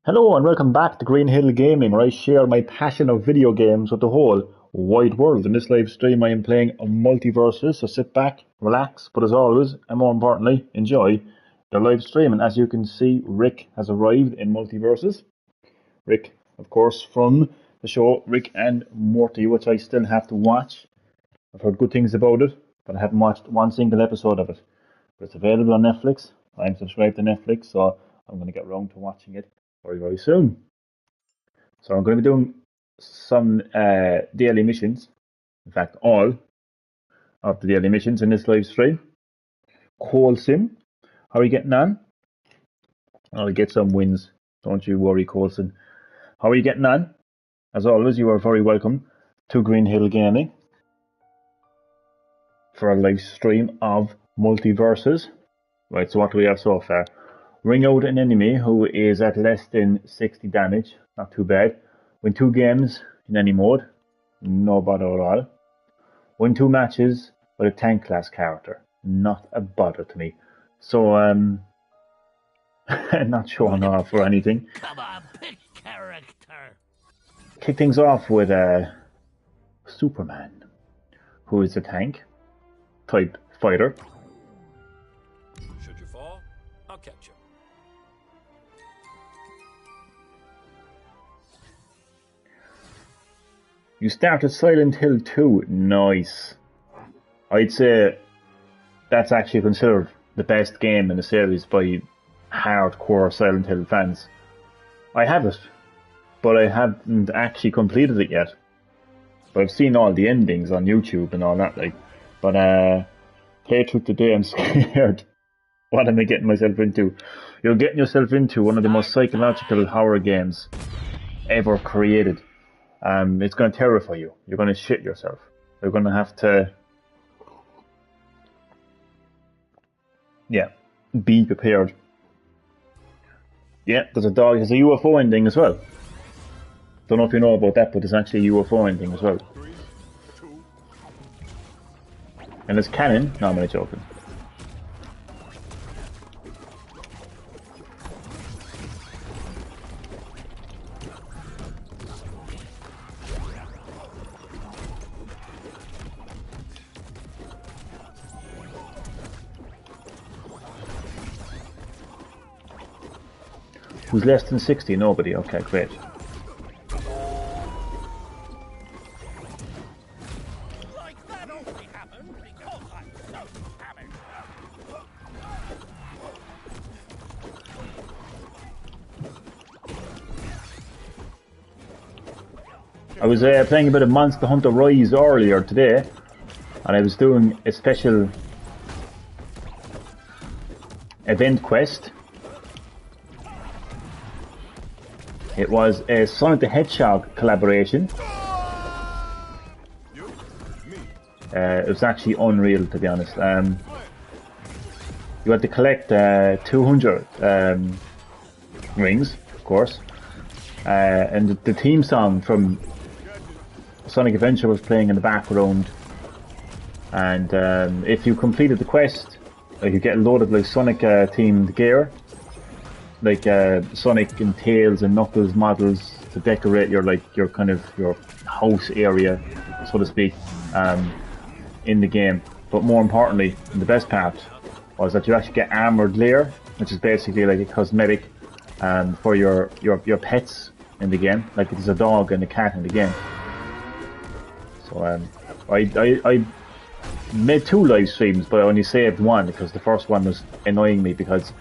Hello and welcome back to Green Hill Gaming, where I share my passion of video games with the whole wide world. In this live stream I am playing a MultiVersus, so sit back, relax, but as always, and more importantly, enjoy the live stream. And as you can see, Rick has arrived in MultiVersus. Rick, of course, from the show Rick and Morty, which I still have to watch. I've heard good things about it, but I haven't watched one single episode of it. But it's available on Netflix. I'm subscribed to Netflix, so I'm going to get around to watching it very soon. So I'm going to be doing some daily missions. In fact, all of the daily missions in this live stream. Coal Sim, how are you getting on? I'll get some wins. Don't you worry, Coulson. How are you getting on? As always, you are very welcome to Green Hill Gaming for a live stream of MultiVersus. Right, so what do we have so far? Ring out an enemy who is at less than 60 damage, not too bad. Win 2 games in any mode, no bother at all. Win 2 matches with a tank class character, not a bother to me. So, not showing off or anything. Come on, pick character. Kick things off with Superman, who is a tank type fighter. Should you fall, I'll catch you. You started Silent Hill 2, nice. I'd say that's actually considered the best game in the series by hardcore Silent Hill fans. I have it, but I haven't actually completed it yet. But I've seen all the endings on YouTube and all that, like. But playthrough today, I'm scared. What am I getting myself into? You're getting yourself into one of the most psychological horror games ever created. It's going to terrify you. You're going to shit yourself. You're going to have to, be prepared. Yeah, there's a dog. There's a UFO ending as well. Don't know if you know about that, but there's actually a UFO ending as well. And it's canon. No, I'm only joking. Who's less than 60? Nobody. Okay, great. Like that only happened because I'm so savage. I was playing a bit of Monster Hunter Rise earlier today, and I was doing a special event quest. It was a Sonic the Hedgehog collaboration. It was actually unreal, to be honest. You had to collect 200 rings, of course, and the theme song from Sonic Adventure was playing in the background. And if you completed the quest, you get a load of like Sonic themed gear, like Sonic and Tails and Knuckles models to decorate your kind of your house area, so to speak, in the game. But more importantly, and the best part was that you actually get Armored Lair, which is basically like a cosmetic for your pets in the game. Like there's a dog and a cat in the game. So I made 2 live streams, but I only saved one because the first one was annoying me because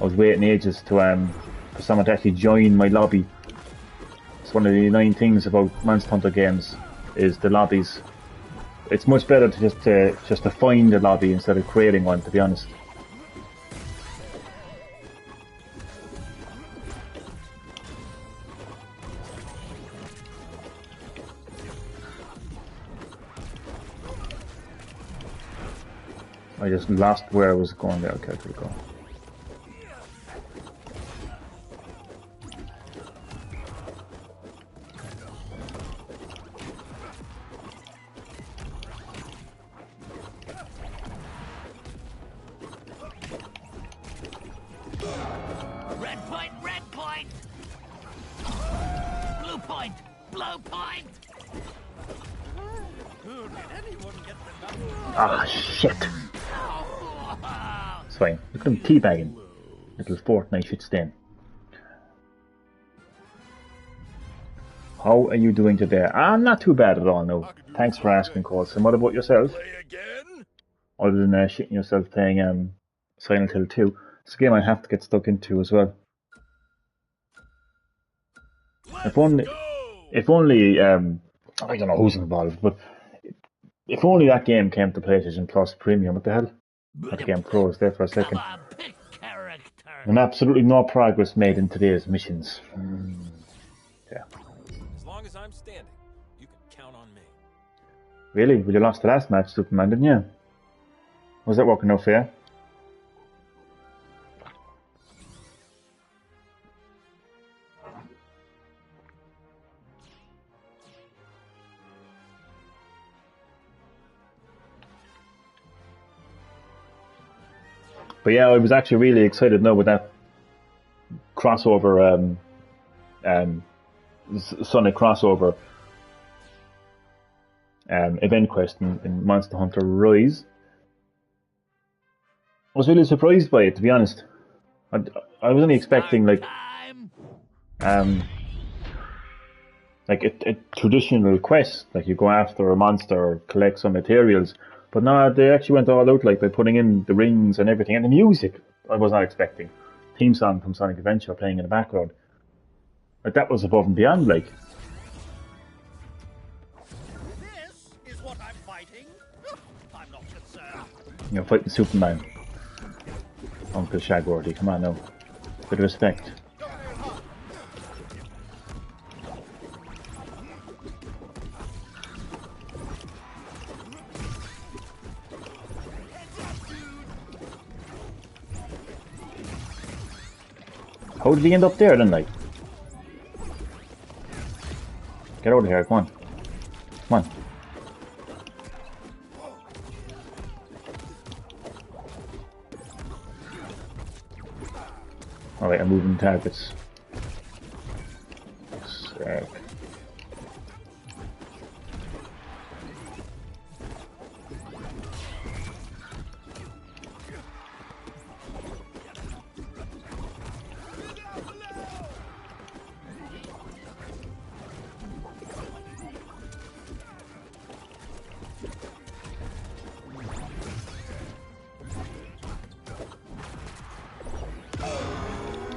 I was waiting ages to for someone to actually join my lobby. It's one of the annoying things about Monster Hunter games is the lobbies. It's much better to just to find a lobby instead of creating one, to be honest. I just lost where I was going there. Okay, cool, go. Red point, red point. anyone get the number? Ah, shit. It's fine. Look at him teabagging. Little Fortnite shit stain. How are you doing today? I'm not too bad at all, no. Thanks for asking, Colson. What about yourself? Play again? Other than shitting yourself playing Silent Hill 2. It's a game I have to get stuck into as well. If only, I don't know who's involved, but if only that game came to PlayStation Plus Premium, what the hell? That game froze there for a second. And absolutely no progress made in today's missions. Yeah. As long as I'm standing, you can count on me. Really? Well, you lost the last match, Superman, didn't you? Was that working out fair? But yeah, I was actually really excited now with that crossover, Sonic crossover event quest in Monster Hunter Rise. I was really surprised by it, to be honest. I was only expecting like a traditional quest, like you go after a monster or collect some materials. But no, they actually went all out, like by putting in the rings and everything, and the music I was not expecting. Theme song from Sonic Adventure playing in the background. Like that was above and beyond, like. This is what I'm fighting? I'm not concerned. You know, fighting Superman. Uncle Shagworthy, come on now. Bit of respect. How did he end up there then, like? Get out of here, come on. Come on. Alright, I'm moving targets. Sick.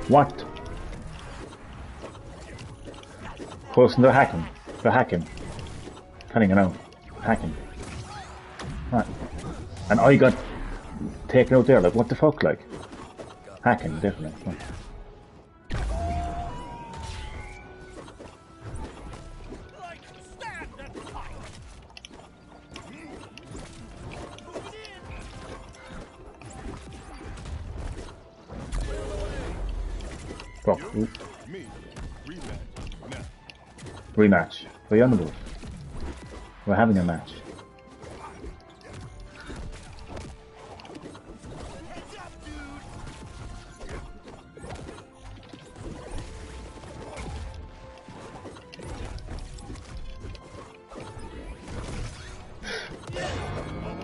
What? Person, they're hacking. They're hacking. Cutting it out. Hacking. What? And I got taken out there, like, what the fuck, like? Hacking, definitely. What? Like, stand and fight. Fuck. Rematch. We're on the board. We're having a match.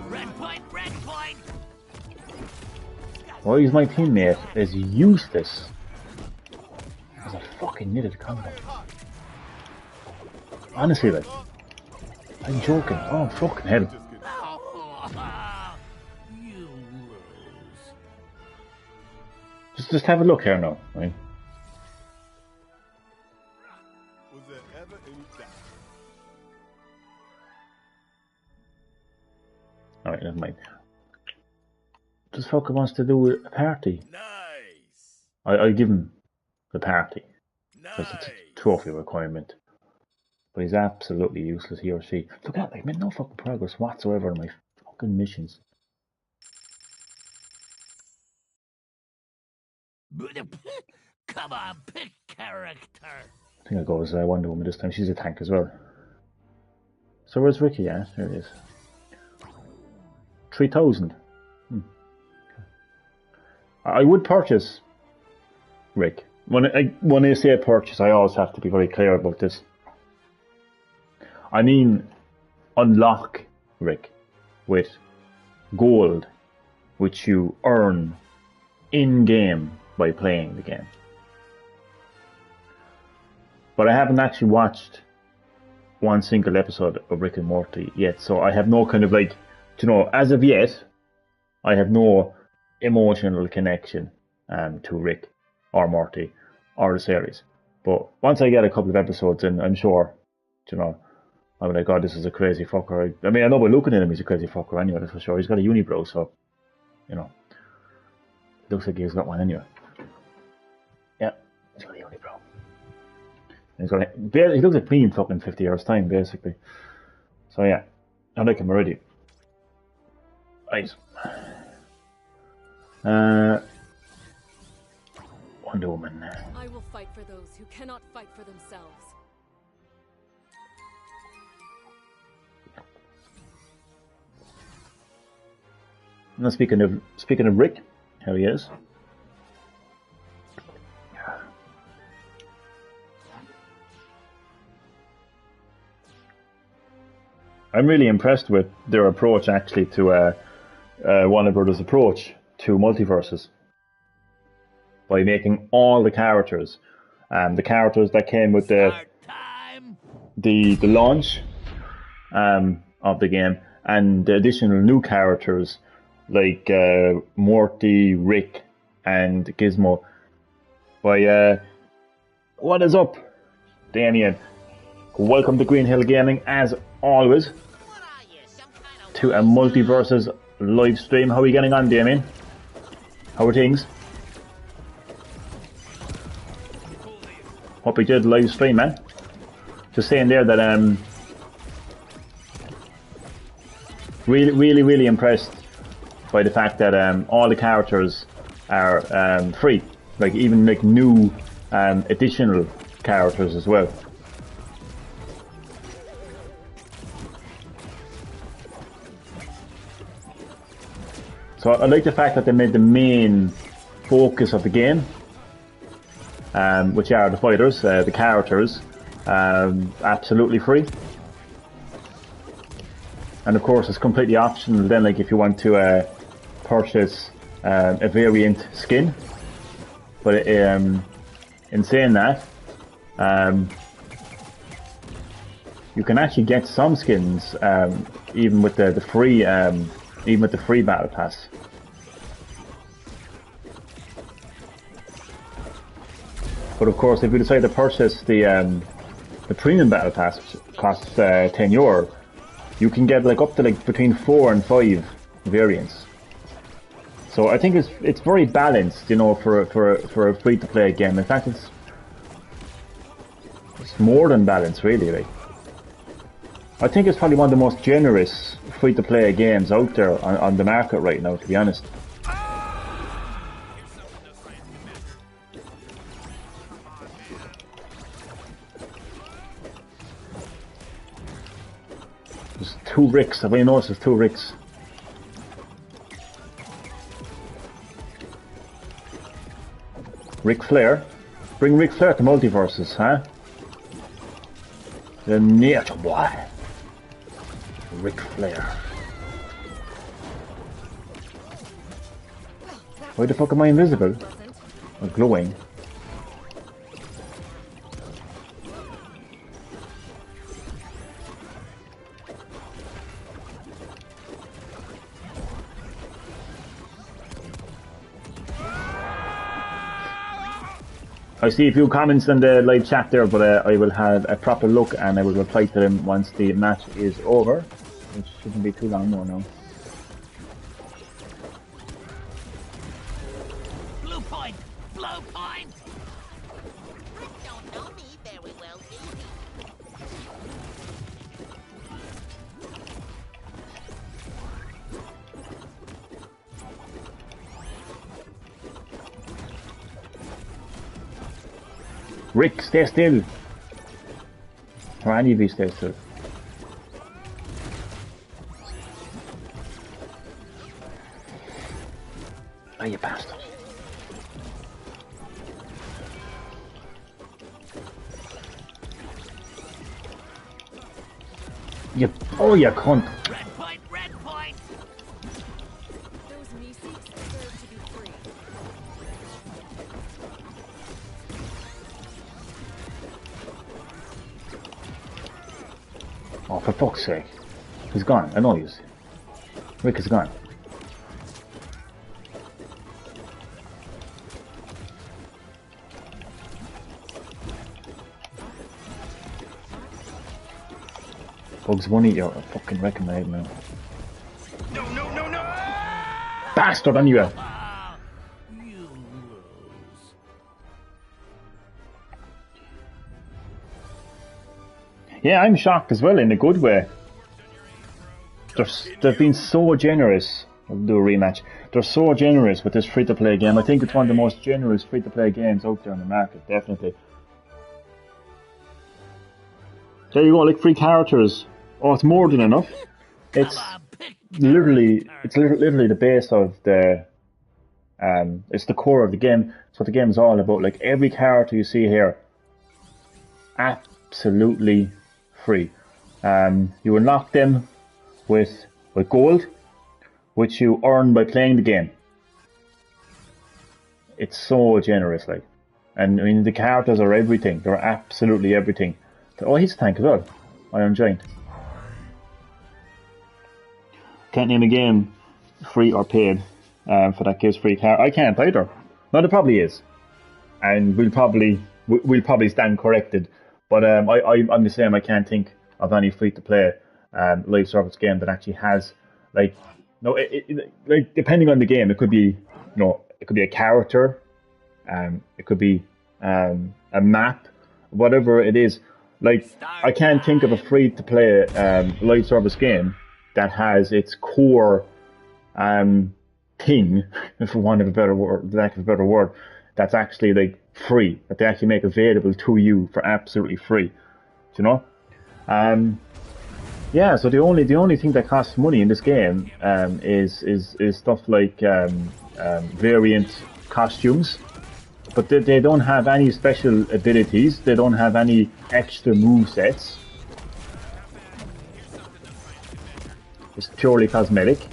Red point. Why is my teammate as useless as a fucking knitted combo? Honestly, like, I'm joking. Oh, fucking hell. You lose. Just have a look here now, right? Was there ever any doubt? Alright, never mind. This fucker wants to do a party. Nice. I give him the party. Because it's Nice. a trophy requirement. But he's absolutely useless, he or she. Look at that, like, made no fucking progress whatsoever in my fucking missions. Come on, pick character. I think I'll go as Wonder Woman this time. She's a tank as well. So where's Ricky at? There it is. 3,000. I would purchase Rick. When I say purchase, I always have to be very clear about this. I mean, unlock Rick, with gold, which you earn in-game by playing the game. But I haven't actually watched one single episode of Rick and Morty yet, so I have no kind of like, you know, as of yet, I have no emotional connection to Rick or Morty or the series. But once I get a couple of episodes in, I'm sure, you know, I'm like, God, this is a crazy fucker. I mean, I know by looking at him, he's a crazy fucker anyway, that's for sure. He's got a unibrow, so, you know, looks like he's got one anyway. Yeah, he's got a unibrow. He looks like me in fucking 50 years' time, basically. So yeah, I like him already. Right. Wonder Woman. I will fight for those who cannot fight for themselves. Now speaking of Rick, here he is. I'm really impressed with their approach, actually, to Warner Brothers' approach to MultiVersus by making all the characters that came with the launch of the game, and the additional new characters like Morty, Rick, and Gizmo. By what is up, Damien? Welcome to Green Hill Gaming, as always, to a MultiVersus live stream. How are you getting on, Damien? How are things? Hope you did live stream, man. Just saying there that really impressed by the fact that all the characters are free, like even like new additional characters as well. So I like the fact that they made the main focus of the game, which are the fighters, the characters, absolutely free. And of course it's completely optional then, like if you want to purchase a variant skin. But in saying that, you can actually get some skins even with the free battle pass. But of course, if you decide to purchase the premium battle pass, which costs €10, you can get like up to like between 4 and 5 variants. So I think it's very balanced, you know, for a free to play game. In fact, it's more than balanced, really. Like, I think it's probably one of the most generous free to play games out there on the market right now, to be honest. There's 2 Ricks. Have I noticed there's 2 Ricks? Ric Flair? Bring Ric Flair to MultiVersus, huh? The near boy. Ric Flair. Why the fuck am I invisible? Or glowing? I see a few comments in the live chat there, but I will have a proper look and I will reply to them once the match is over, which shouldn't be too long more now. Blue point! Blue point! Don't know me very well, do you? Rick, stay still! Or any of you stay still. Oh, you bastard. You, oh, you cunt. Red point! fuck's sake. He's gone. I know he is. Rick is gone. Bugs Bunny, you're a fucking wrecking my head now. No, no, no, no! Bastard on you! You lose. Yeah, I'm shocked as well in a good way. They've been so generous. I'll do a rematch. They're so generous with this free-to-play game. I think it's one of the most generous free-to-play games out there in the market, definitely. There you go, like free characters. Oh, it's more than enough. It's literally the base of the. It's the core of the game. It's what the game is all about. Like every character you see here, absolutely free. You unlock them with gold, which you earn by playing the game. It's so generous, like, and I mean the characters are everything. They're absolutely everything. Oh, he's a tank as well. Iron Giant. Can't name a game free or paid for that gives free car. I can't either. No, there probably is, and we'll probably stand corrected. But I'm the same. I can't think of any free to play live service game that actually has like like depending on the game, it could be it could be a character, it could be a map, whatever it is. Like, I can't think of a free-to-play live service game that has its core thing, for want of a better word, lack of a better word, that's actually like free, that they actually make available to you for absolutely free. Do you know? Yeah. So the only thing that costs money in this game is stuff like variant costumes. But they don't have any special abilities. They don't have any extra movesets. It's purely cosmetic.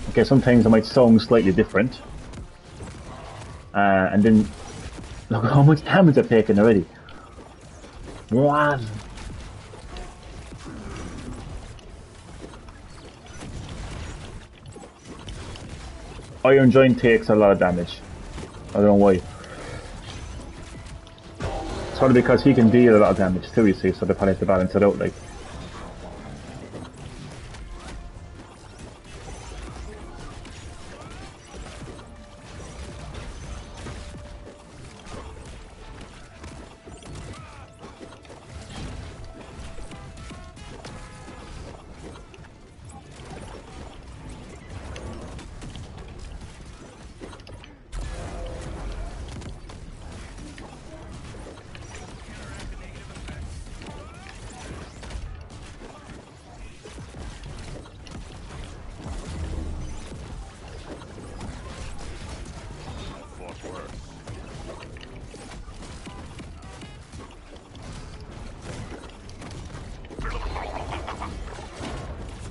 Okay, sometimes it might sound slightly different. And then look how much damage I've taken already. What? Iron Giant takes a lot of damage. I don't know why. It's probably because he can deal a lot of damage too, you see, so they probably have to balance it out, like.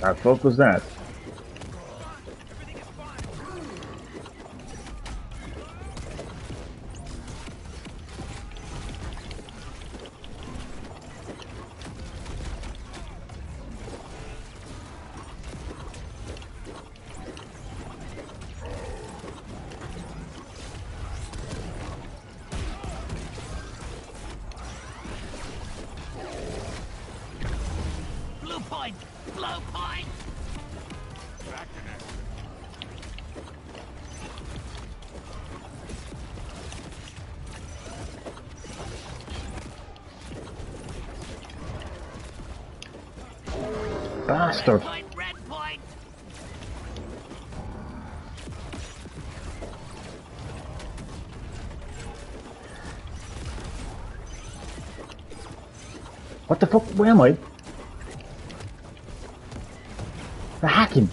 What the fuck was that? Blue point! Blue point! Bastard! Red point! What the fuck? Where am I? They're hacking!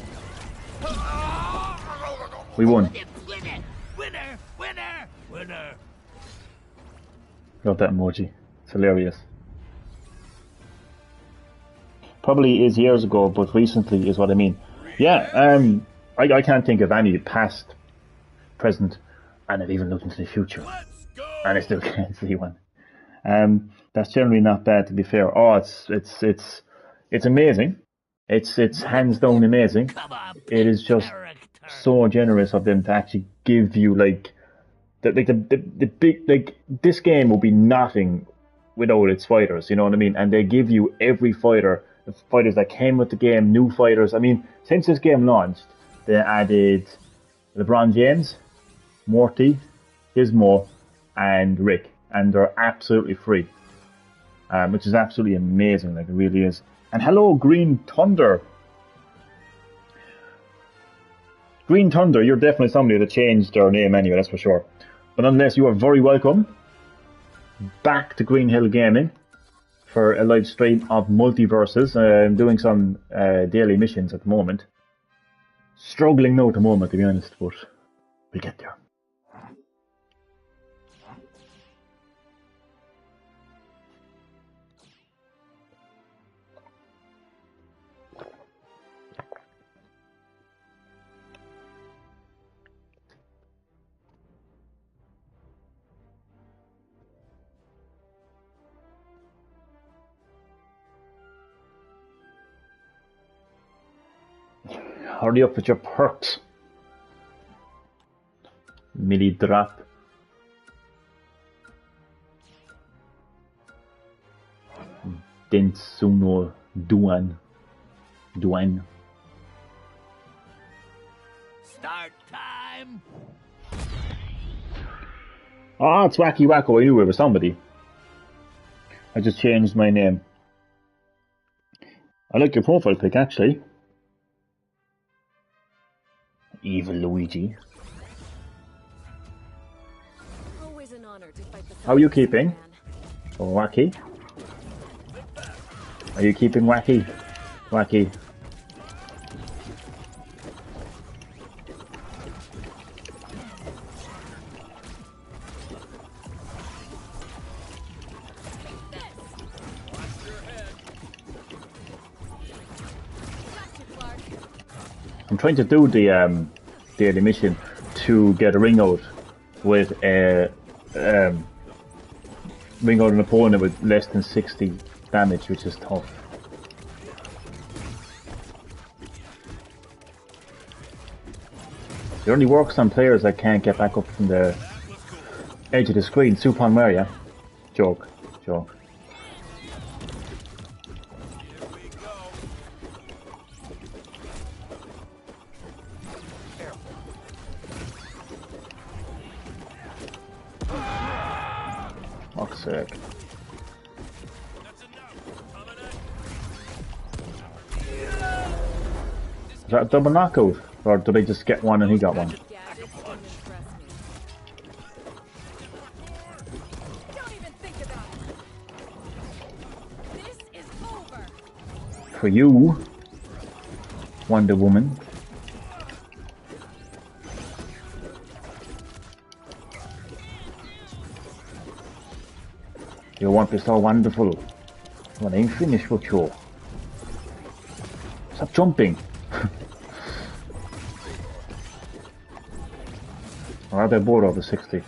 We won. Winner! Winner! Winner! Winner! Love that emoji. It's hilarious. Probably is years ago, but recently is what I mean. Yeah, I can't think of any past, present, and it even looks into the future. And I still can't see one. That's generally not bad, to be fair. Oh, it's amazing. It's hands down amazing. Come on, It is just character. so generous of them to actually give you like the big like this game will be nothing without its fighters. You know what I mean? And they give you every fighter, the fighters that came with the game, new fighters. I mean, since this game launched, they added LeBron James, Morty, Gizmo, and Rick, and they're absolutely free, which is absolutely amazing. Like it really is. And hello, Green Thunder. Green Thunder, you're definitely somebody that changed their name anyway, that's for sure. But nonetheless, you are very welcome back to Green Hill Gaming for a live stream of MultiVersus. I'm doing some daily missions at the moment. Struggling now at the moment, to be honest, but we'll get there. Hurry up with your perks. Milli drop. Densuno Duan. Start time. Ah, it's Wacky Wacko. I knew it was somebody. I just changed my name. I like your profile pic, actually. Evil Luigi. Always an honor to fight the How are you fires, keeping? man. Oh, Wacky? Are you keeping Wacky? Wacky. I'm trying to do the daily mission to get a ring out with a ring out an opponent with less than 60 damage, which is tough. It only works on players that can't get back up from the edge of the screen. Super Mario. Joke. Fuck's sake. Is that a double knockout? Or did I just get one and he got one? Gadgets didn't impress me. Don't even think about it. This is over. For you, Wonder Woman. You won't be so wonderful when I'm finished with you. Stop jumping. Or are they both over 60?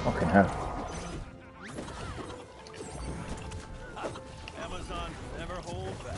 Okay, hell. Amazon never hold back.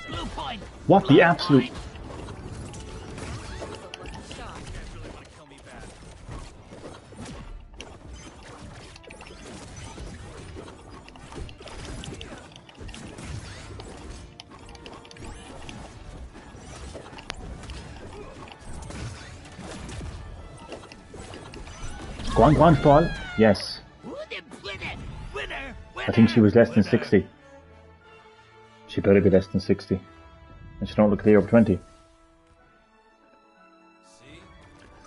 Blue point. What the absolute... Shot. Really want to kill me bad. Go on, Paul. Yes. Winner. I think she was less than 60. She better be less than 60. And she don't look clear over 20. See?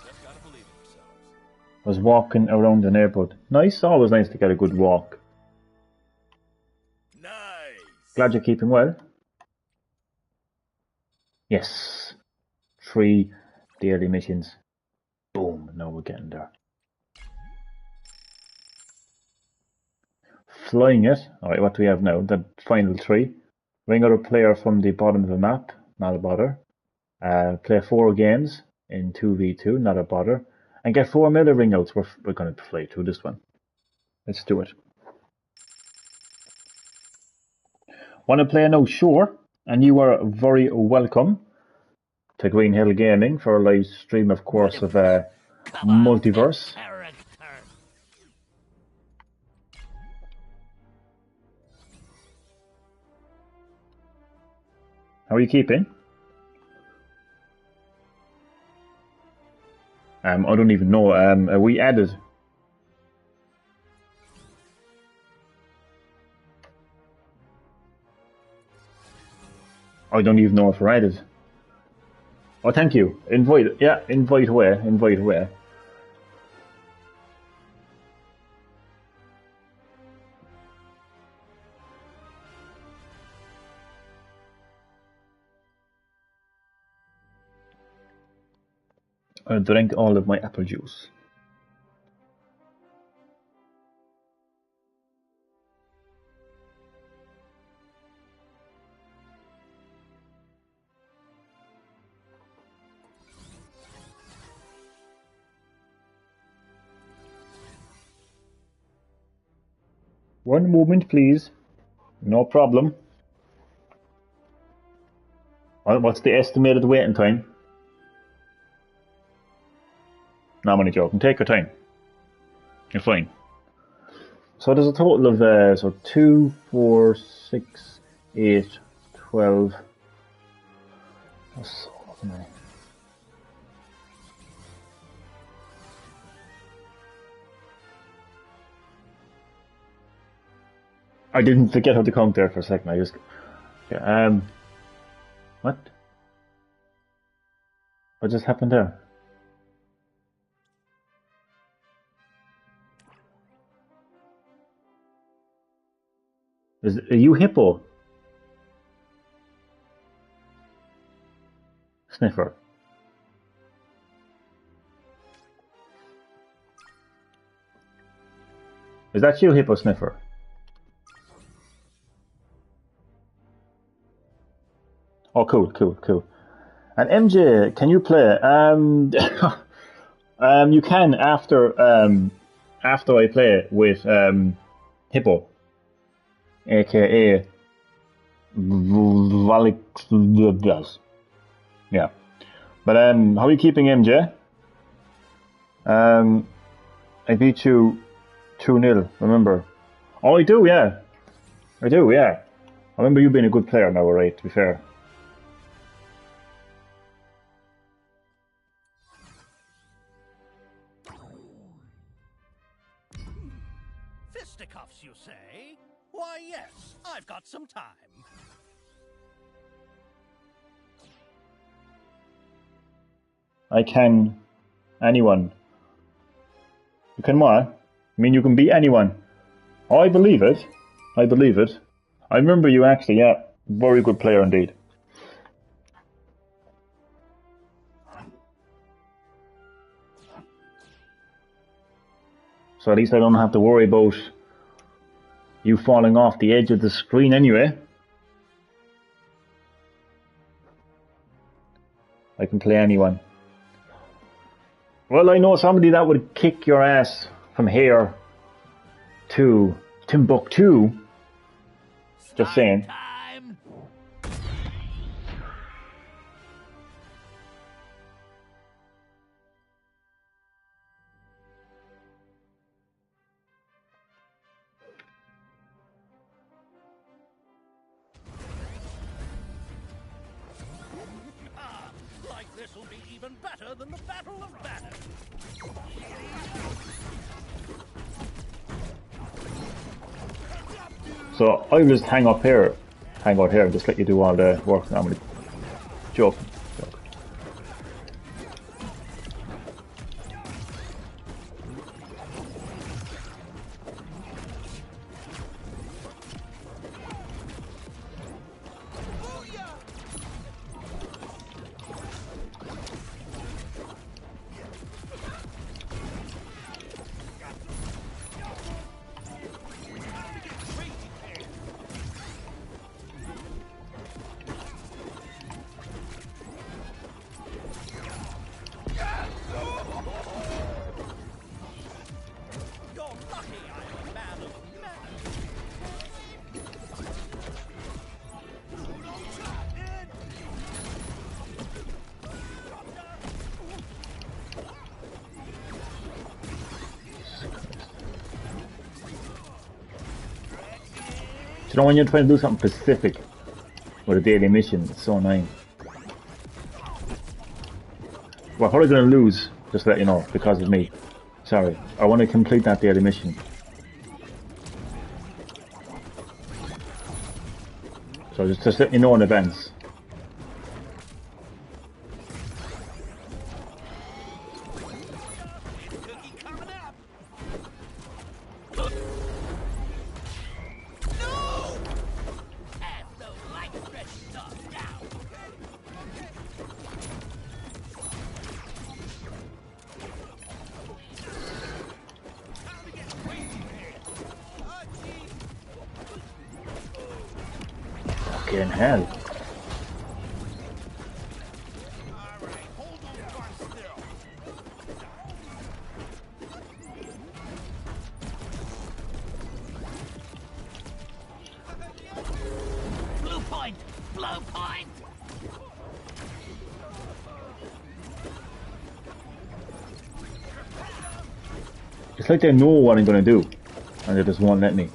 Just gotta believe in yourselves. was walking around the neighborhood. Nice, always nice to get a good walk. Nice. Glad you're keeping well. Yes. 3 daily missions. Boom, now we're getting there. Flying it. Alright, what do we have now? The final 3. Ring out a player from the bottom of the map, not a bother. Play 4 games in 2v2, not a bother. And get 4 miller ring outs. We're going to play through this one. Let's do it. Want to play now? Sure. And you are very welcome to Green Hill Gaming for a live stream, of course, of MultiVersus. How are you keeping? I don't even know. We added. I don't even know if we're added. Oh, thank you. Invite. Yeah, invite away. Invite away. I'll drink all of my apple juice. One moment, please. No problem. What's the estimated waiting time? No, I'm only joking. Take your time. You're fine. So there's a total of so 2, 4, 6, 8, 12. What's I? I didn't forget how to count there for a second. I just what? What just happened there? Are you hippo? Sniffer. Is that you, hippo sniffer? Oh, cool, cool, cool. And MJ, can you play? You can after I play with hippo, aka Valix. Yeah. But how are you keeping, MJ? I beat you 2-0, remember? Oh, I do, yeah. I do, yeah. I remember you being a good player now, alright, to be fair. Fisticuffs, you say? Why, yes, I've got some time. I can anyone. You can what? I mean, you can beat anyone. Oh, I believe it. I believe it. I remember you actually, yeah. Very good player indeed. So at least I don't have to worry about you falling off the edge of the screen anyway. I can play anyone. Well, I know somebody that would kick your ass from here to Timbuktu. Just saying. Time. Like this'll be even better than the Battle of Banner. So I'll just hang out here and just let you do all the work normally. Joke. You know when you're trying to do something specific with a daily mission, it's so annoying. We're probably going to lose, just to let you know, because of me. Sorry, I want to complete that daily mission. So just let you know in advance. Cookie coming up. Have those light stretched dogs down. Time to get crazy here. Oh, gee. Fucking hell. All right, hold on firm still. Blue point! Blue point! It's like they know what I'm going to do, and they just won't let me.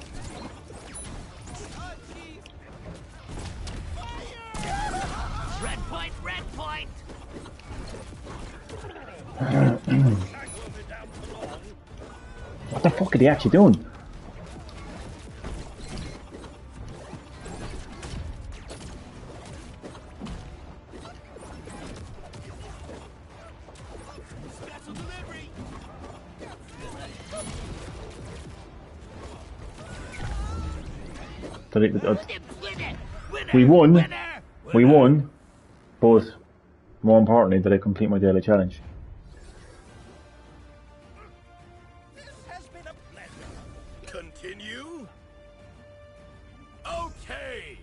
Red point! Red point! What the fuck are they actually doing? Special delivery. We won. Winner! We won. But more importantly, did I complete my daily challenge? This has been a pleasure. Continue? Okay!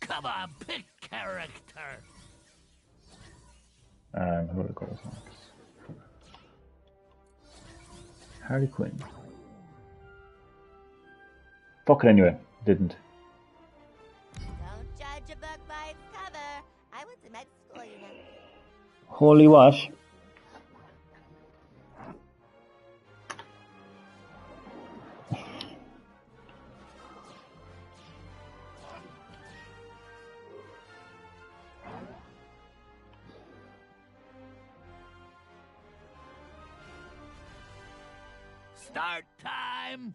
Come on, pick character. Who would I call this next? Harley Quinn. Fuck it anyway. Didn't. Don't judge a book by its cover. I went to med school, you know. Holy wash. Start time.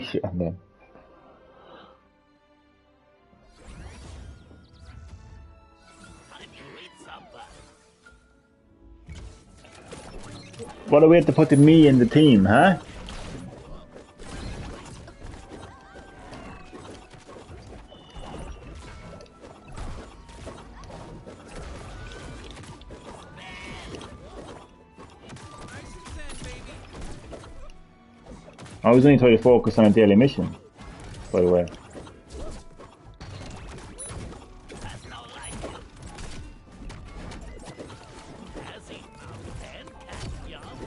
Shit, man. How did you read somebody? What a way to put me in the team, huh? Nice and zen, baby. I was only trying to focus on a daily mission, by the way. That's no like you. Has he found 10 cats, young?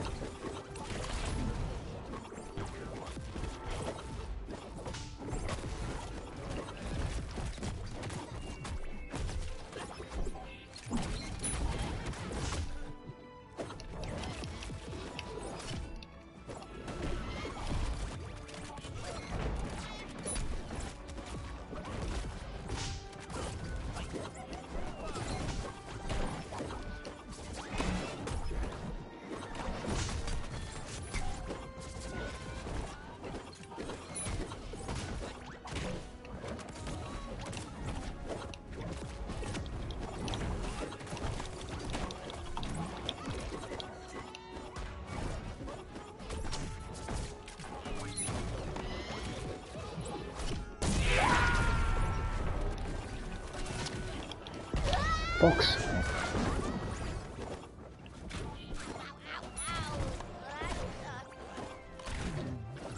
Fox.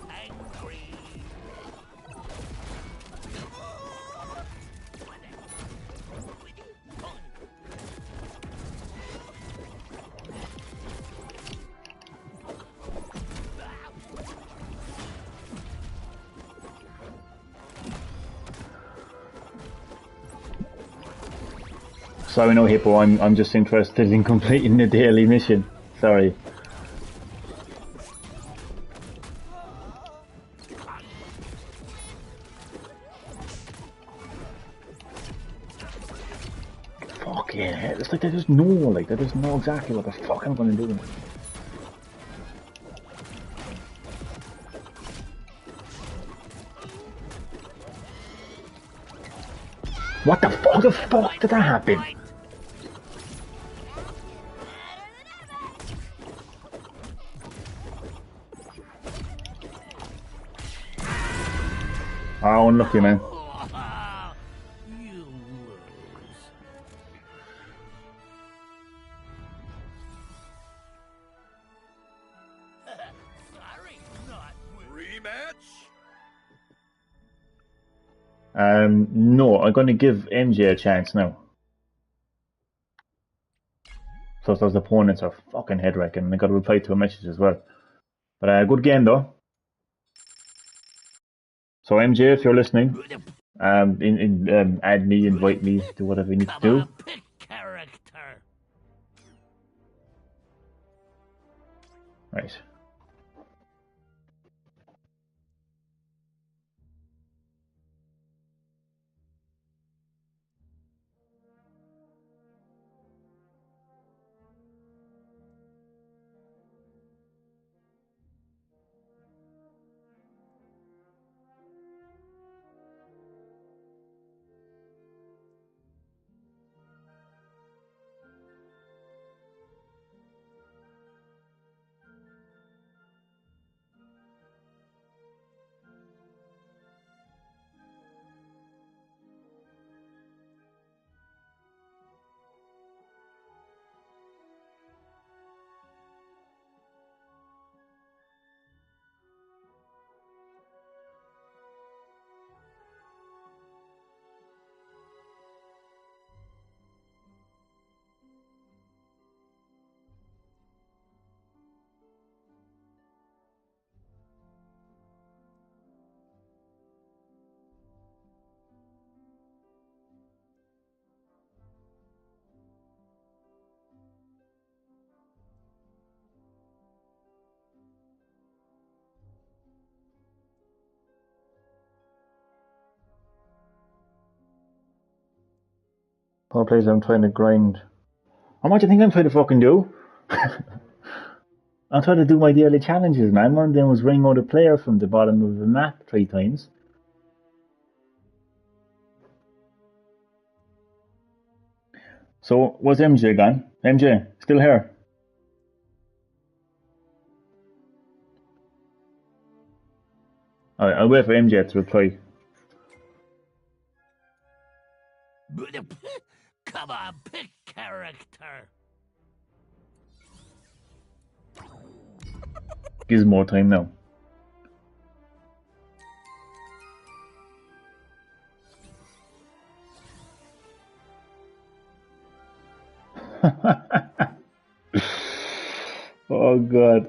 Angry. Sorry, no Hippo, I'm just interested in completing the daily mission. Sorry. Fuck yeah, it's like they just know, like they just know exactly what the fuck I'm gonna do. What the fuck? How the fuck did that happen? Oh, unlucky, man. You lose. Sorry, not with Rematch? No, I'm gonna give MJ a chance now. So those opponents are fucking head wrecking, and I gotta reply to a message as well. But good game though. So MJ, if you're listening, add me, invite me, do whatever you need to Come do. on, pick character. Right. Power plays I'm trying to grind. What do you think I'm trying to fucking do? I'm trying to do my daily challenges, man. One of them was ring out a player from the bottom of the map 3 times. So, what's MJ gone? MJ, still here? Alright, I'll wait for MJ to reply. Come on, pick character. Gives more time now. Oh god.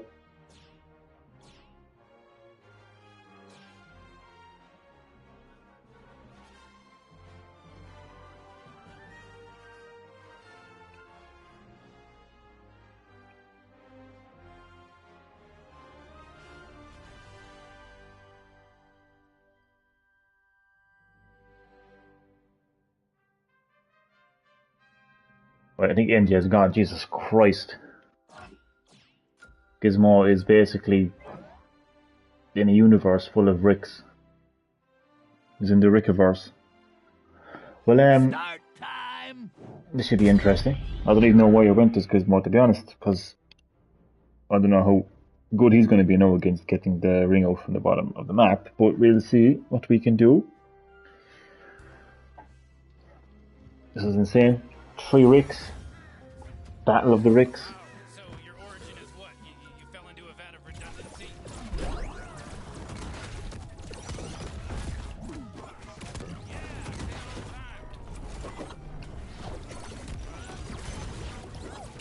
Right, I think MJ's gone. Jesus Christ. Gizmo is basically in a universe full of Ricks. He's in the Rickiverse. Well, Start time. this should be interesting. I don't even know why I went this Gizmo, to be honest, because I don't know how good he's going to be now against getting the ring out from the bottom of the map, but we'll see what we can do. This is insane. 3 Ricks. Battle of the Ricks. So your origin is what? You fell into a vat of redundancy?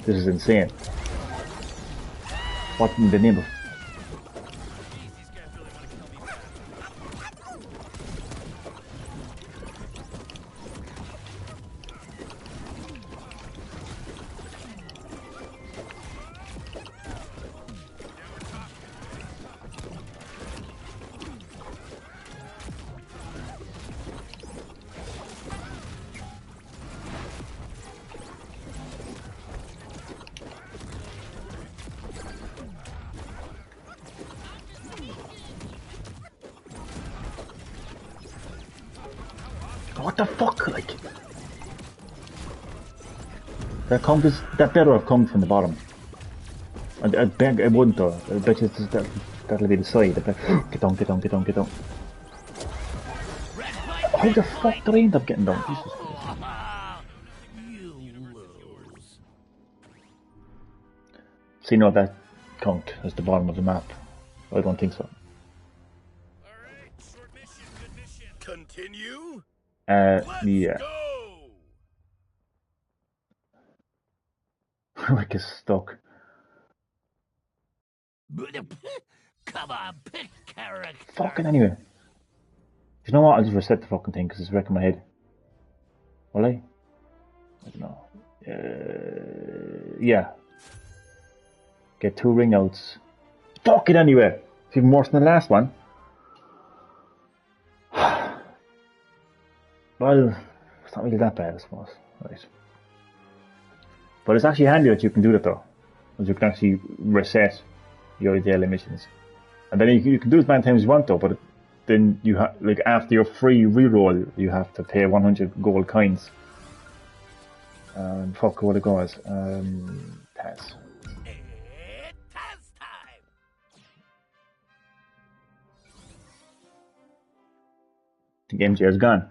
This is insane. What in the name of... Jeez, these guys really want to kill me bad. What the fuck, like? That better have come from the bottom. I beg it wouldn't though. I bet you that'll be the side. I bet, get down, get down, get down, get down. How the fuck did I end up getting down? Jesus Christ. See, no, that count as the bottom of the map. I don't think so. Alright, short mission, good mission. Continue? Yeah. Go! Rick is stuck. Come on, pick character. Fucking anyway. You know what? I'll just reset the fucking thing because it's wrecking my head. Will I? I don't know. Yeah. Get 2 ring outs. Fuck it anyway. It's even worse than the last one. Well, it's not really that bad, I suppose. Right. But it's actually handy that you can do that though. Because you can actually reset your daily missions. And then you can do as many times as you want though, but then you have, like, after your free reroll, you have to pay 100 gold coins. Fuck what it goes. Taz. It's Taz time. I think MJ is gone.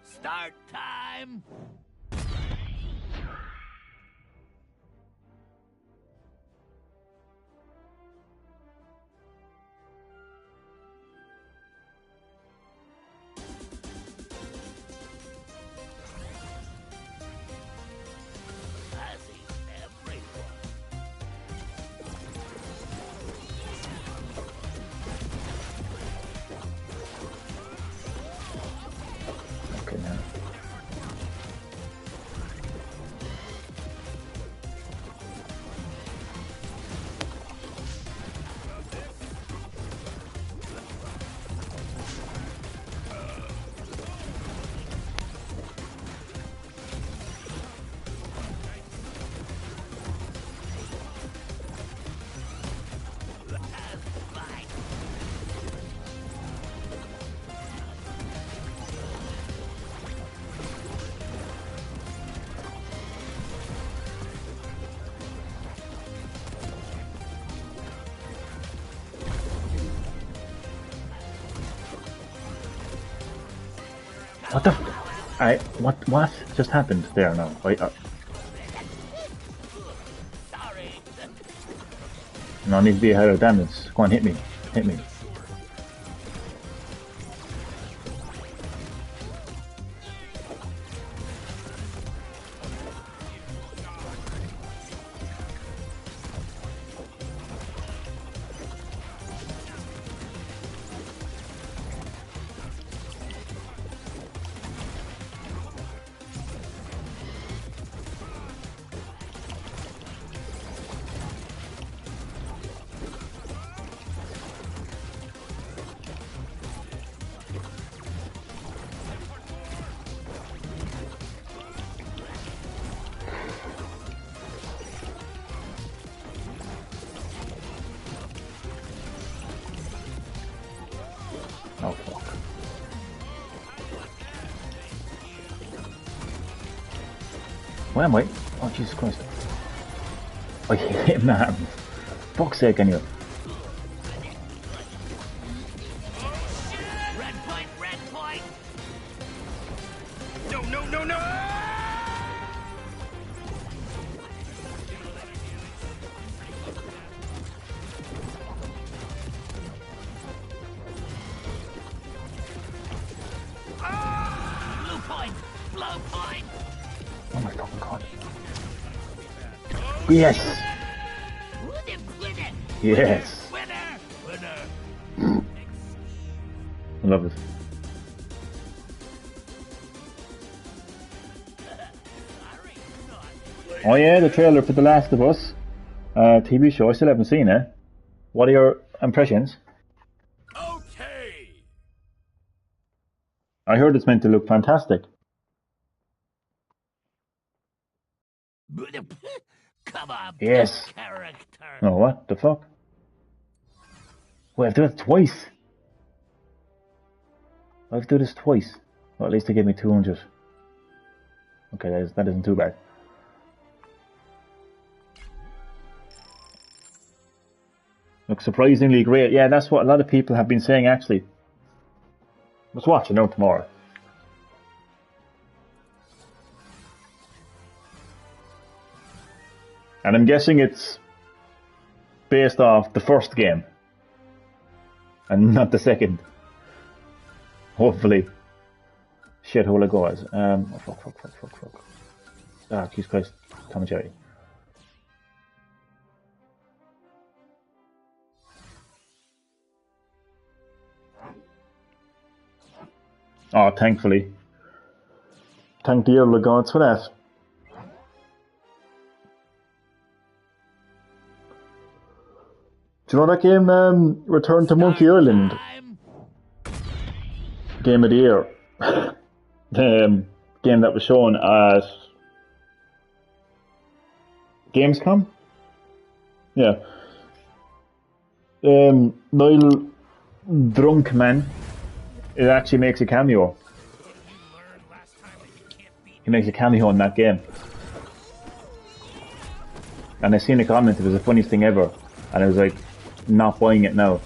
Start time. Okay, now. What the what just happened there now? No, I need to be ahead of damage. Go on, hit me. Hit me. Oh fuck. Where am I? Oh Jesus Christ. I hit him that. Fuck's sake, anyway. Red point, red point. No, no, no, no! Blue point, blue point. Oh my fucking god. Yes! Winner, Yes! winner, winner. I love it. Oh yeah, the trailer for The Last of Us TV show. I still haven't seen it. What are your impressions? Okay! I heard it's meant to look fantastic. Come on, Yes. character. Oh, what the fuck? Wait, I've done it twice. I've done this twice. Well, at least they gave me 200. Okay, that isn't too bad. Looks surprisingly great. Yeah, that's what a lot of people have been saying actually. Let's watch it now tomorrow. And I'm guessing it's based off the first game. And not the second. Hopefully. Shithole it goes. Oh, fuck. Ah, Jesus Christ. Tom and Jerry. Oh, thankfully. Thank the early gods for that. Do you know that game, Return to Monkey Island? Game of the Year. The game that was shown at Gamescom? Yeah. Niall Drunkman, it actually makes a cameo. He makes a cameo in that game. And I seen a comment, it was the funniest thing ever. And I was like, not buying it now.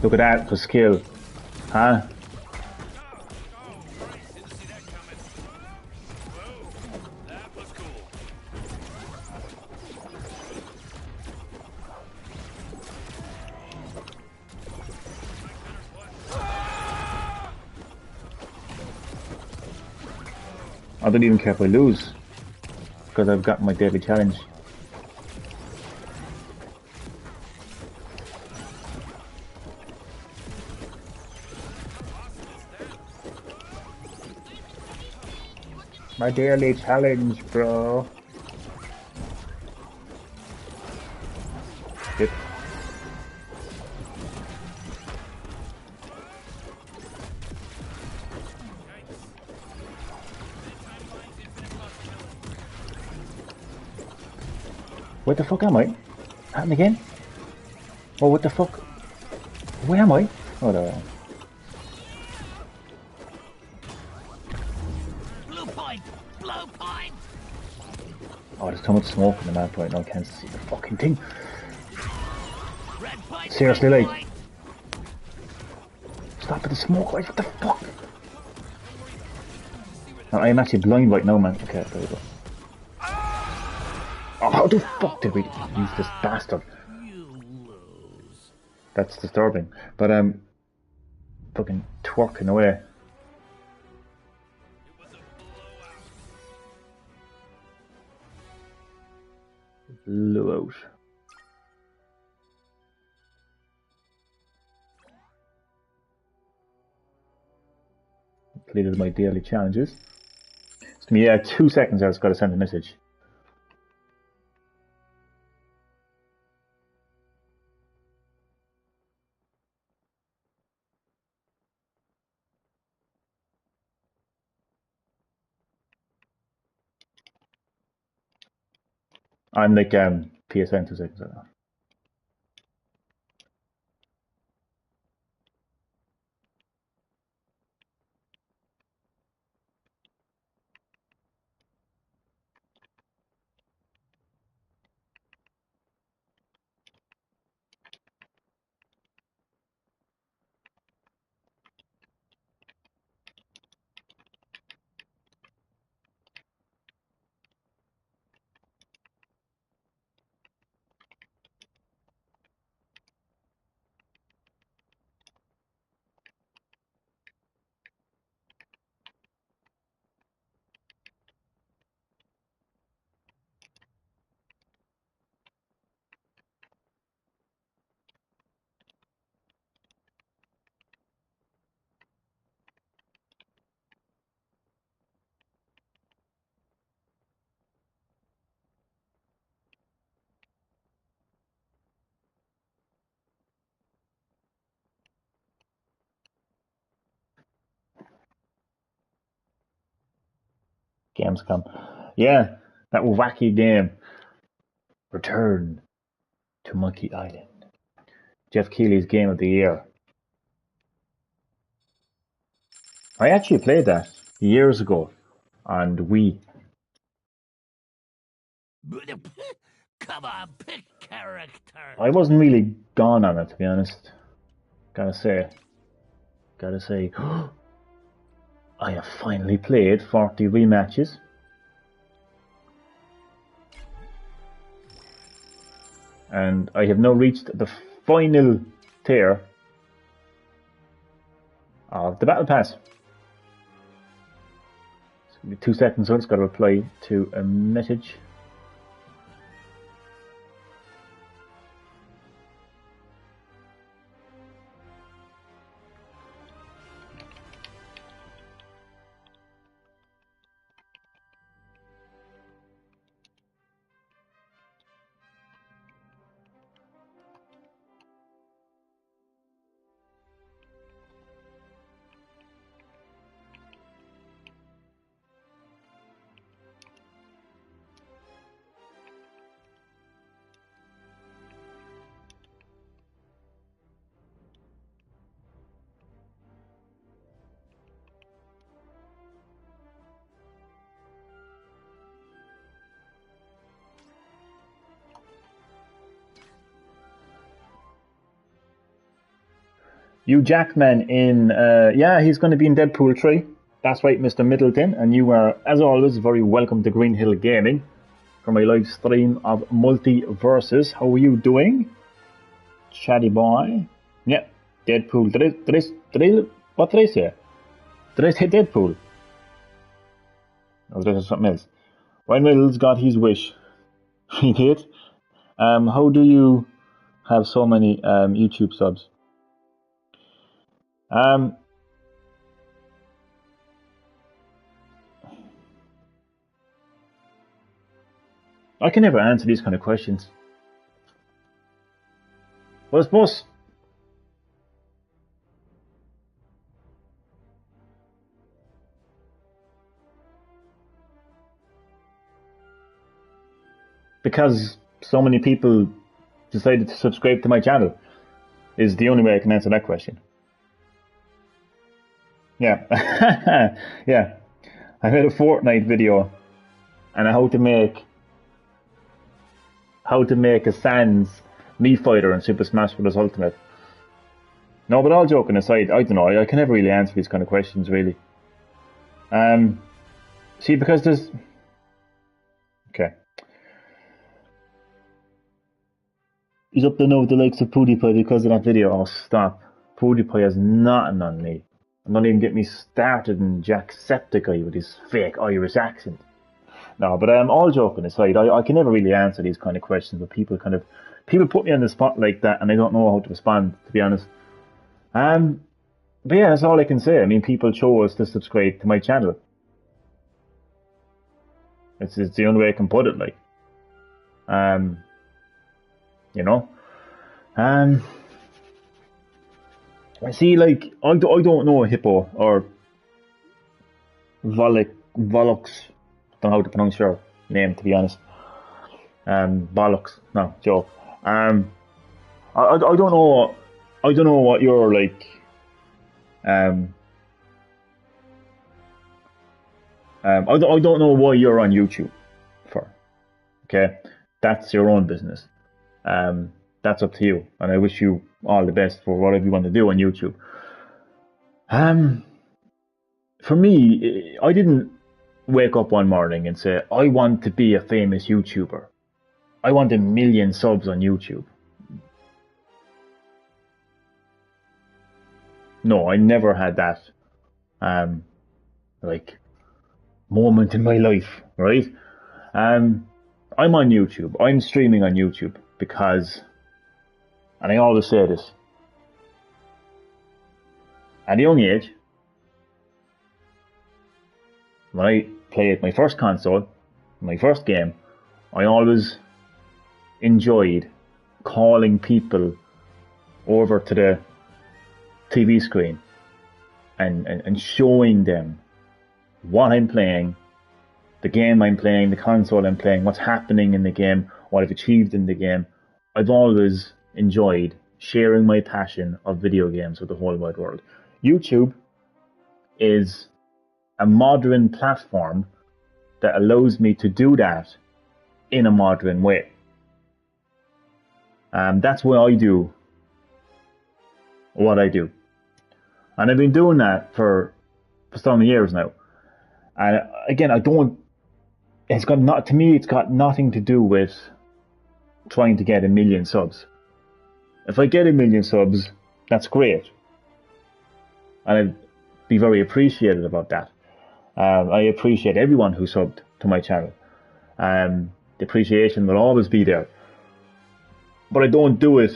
Look at that for skill. Huh? I don't even care if I lose. Because I've got my daily challenge. My daily challenge, bro. Shit. Where the fuck am I? Happen again? Oh, what the fuck? Where am I? Oh, there. Blue point! Blue point! Oh, there's too much smoke in the map right now. I can't see the fucking thing. Red point! Seriously, red like. point. Stop with the smoke, right? What the fuck? Oh, I'm actually blind right now, man. Okay, there we go. Oh, how the fuck did we use this bastard? That's disturbing. But fucking twerking away. Blew out. Completed my daily challenges. It's gonna be 2 seconds. I just gotta send a message. I'm like PSN 2 seconds. I don't know. Gamescom. Yeah, that wacky game. Return to Monkey Island. Jeff Keighley's game of the year. I actually played that years ago on Wii. Come on, pick character. I wasn't really gone on it, to be honest. Gotta say, I have finally played 40 rematches. And I have now reached the final tier of the Battle Pass. It's gonna be 2 seconds, so I just gotta reply to a message. Hugh Jackman in, yeah, he's going to be in Deadpool 3. That's right, Mr. Middleton. And you are, as always, very welcome to Green Hill Gaming for my live stream of MultiVersus. How are you doing? Chatty boy. Yeah, Deadpool. What did I say? Did I say Deadpool? Or did I say something else? Ryan Reynolds got his wish. He did. How do you have so many YouTube subs? I can never answer these kind of questions. Well, I suppose because so many people decided to subscribe to my channel is the only way I can answer that question. Yeah. Yeah. I made a Fortnite video and how to make a Sans Mii Fighter in Super Smash Bros. Ultimate. No, but all joking aside, I don't know, I can never really answer these kind of questions, really. See, because there's... Okay. He's up there now with the likes of PewDiePie because of that video. Oh, stop. PewDiePie has nothing on me. I'm not even getting me started in Jacksepticeye with his fake Irish accent. No, but all joking aside, I can never really answer these kind of questions, but people put me on the spot like that and I don't know how to respond, to be honest. But yeah, that's all I can say. I mean, people chose to subscribe to my channel. It's the only way I can put it, like. You know? I see, like, I don't know a hippo or Volux. Don't know how to pronounce your name, to be honest. Bollocks. No, joke. I don't know. I don't know what you're like. I don't know why you're on YouTube for. Okay, that's your own business. That's up to you, and I wish you all the best for whatever you want to do on YouTube. For me, I didn't wake up one morning and say, I want to be a famous YouTuber. I want 1 million subs on YouTube. No, I never had that, like, moment in my life, right? I'm on YouTube. I'm streaming on YouTube because, and I always say this, at a young age, when I played my first console, my first game, I always enjoyed calling people over to the TV screen and showing them what I'm playing the game I'm playing, the console I'm playing, what's happening in the game, what I've achieved in the game. I've always enjoyed sharing my passion of video games with the whole wide world. YouTube is a modern platform that allows me to do that in a modern way. That's why I do what I do. And I've been doing that for some years now. And again, it's got nothing to do with trying to get 1 million subs. If I get 1 million subs, that's great. And I'd be very appreciative about that. I appreciate everyone who subbed to my channel. The appreciation will always be there. But I don't do it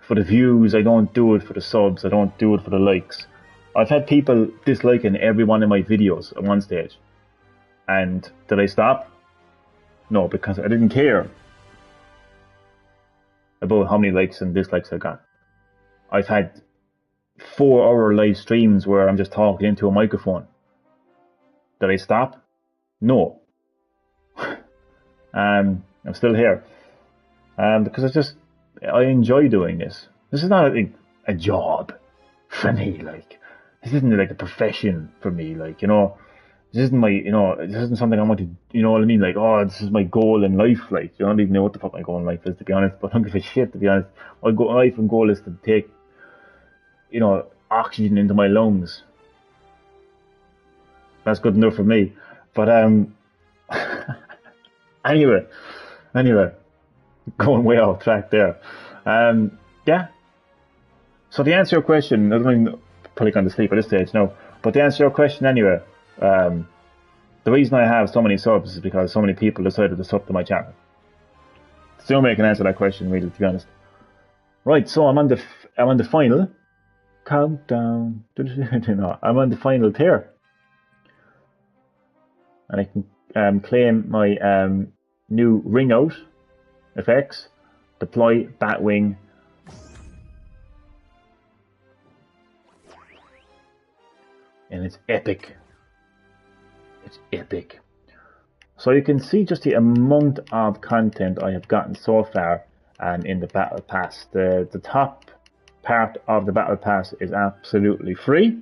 for the views, I don't do it for the subs, I don't do it for the likes. I've had people disliking every one of my videos at one stage. And did I stop? No, because I didn't care about how many likes and dislikes I got. I've had 4-hour live streams where I'm just talking into a microphone. Did I stop? No. I'm still here. Because I enjoy doing this. This is not a job for me, like. This isn't like a profession for me, like, you know. This isn't this isn't something I want to, you know what I mean? Like, oh, this is my goal in life, like. I don't even know what the fuck my goal in life is, to be honest, but I don't give a shit, to be honest. My life and goal is to take, oxygen into my lungs. That's good enough for me. But, anyway, going way off track there. Yeah. So to answer your question, I don't even probably going to sleep at this stage now, but to answer your question anyway, the reason I have so many subs is because so many people decided to sub to my channel. Still may I can answer that question, really, to be honest. Right, so I'm on the final countdown. No, I'm on the final tier, and I can claim my new ring out effects, deploy Batwing. And it's epic. It's epic. So you can see just the amount of content I have gotten so far in the Battle Pass. The top part of the Battle Pass is absolutely free,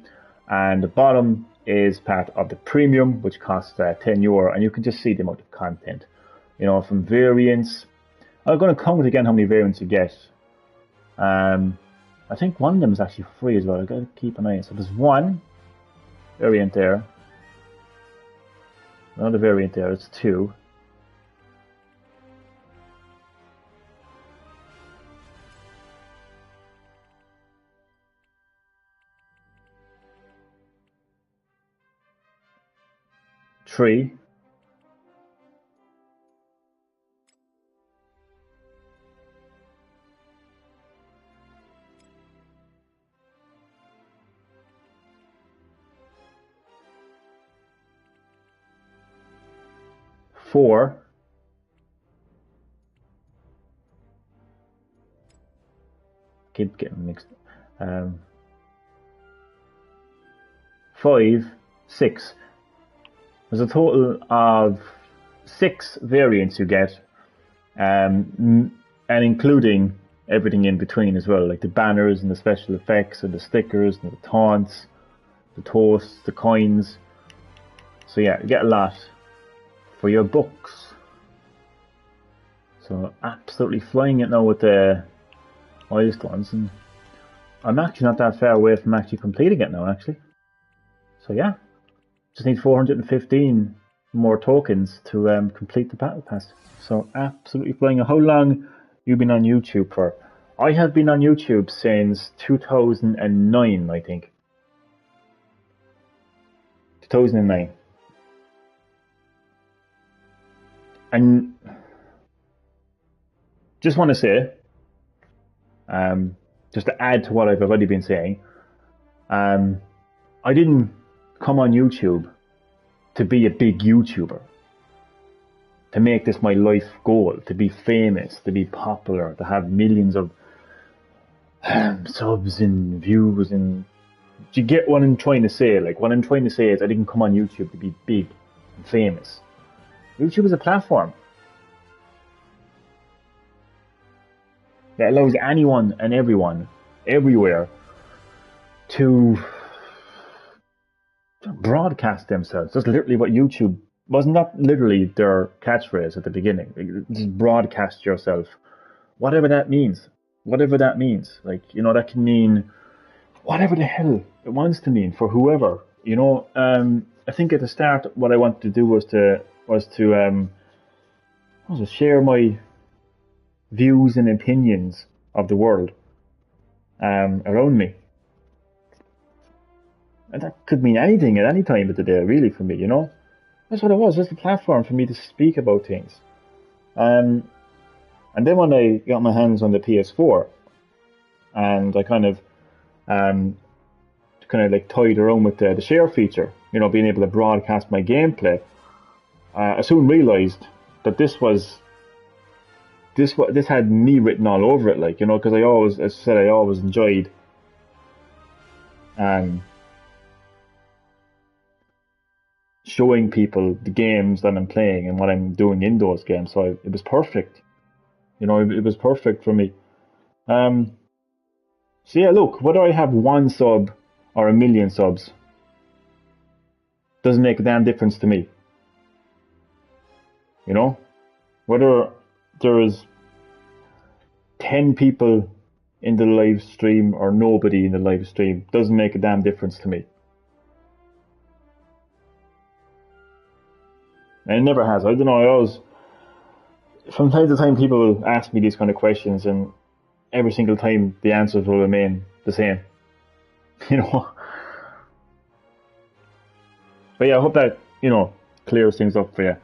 and the bottom is part of the premium, which costs €10, and you can just see the amount of content. From variants. I'm going to count again how many variants you get. I think one of them is actually free as well. I've got to keep an eye on it. So there's one variant there. Another variant there. It's 2. Three. 4. Keep getting mixed. 5, 6. There's a total of 6 variants you get, and including everything in between as well, like the banners and the special effects and the stickers and the taunts, the toasts, the coins. So yeah, you get a lot for your books. So absolutely flying it now with the milestones, and I'm actually not that far away from actually completing it now, actually. So yeah, just need 415 more tokens to complete the Battle Pass. So absolutely flying it. How long you been on YouTube for? I have been on YouTube since 2009, I think. 2009. And just want to say, just to add to what I've already been saying, I didn't come on YouTube to be a big YouTuber, to make this my life goal, to be famous, to be popular, to have millions of subs and views. And do you get what I'm trying to say? Like, what I'm trying to say is I didn't come on YouTube to be big and famous. YouTube is a platform that allows anyone and everyone, everywhere, to broadcast themselves. That's literally what YouTube was, not literally their catchphrase at the beginning. Just broadcast yourself, whatever that means. Whatever that means. Like, you know, that can mean whatever the hell it wants to mean for whoever. You know, I think at the start, what I wanted to do was to share my views and opinions of the world around me. And that could mean anything at any time of the day, really, for me, you know? That's what it was, just a platform for me to speak about things. And then when I got my hands on the PS4, and I kind of like toyed around with the share feature, you know, being able to broadcast my gameplay, I soon realised that this had me written all over it, like, you know, because I always enjoyed showing people the games that I'm playing and what I'm doing in those games. So it was perfect. You know, it was perfect for me. So yeah, look, whether I have 1 sub or 1,000,000 subs doesn't make a damn difference to me. You know, whether there is 10 people in the live stream or nobody in the live stream doesn't make a damn difference to me. And it never has. I don't know, from time to time people will ask me these kind of questions, and every single time the answers will remain the same. You know? But yeah, I hope that, you know, clears things up for you.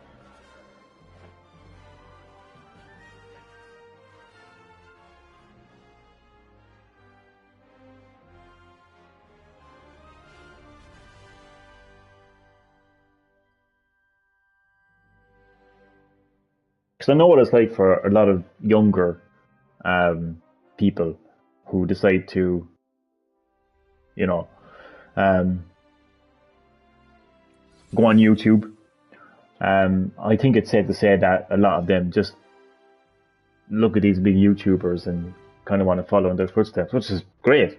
Because I know what it's like for a lot of younger people who decide to, you know, go on YouTube. I think it's safe to say that a lot of them just look at these big YouTubers and kind of want to follow in their footsteps, which is great.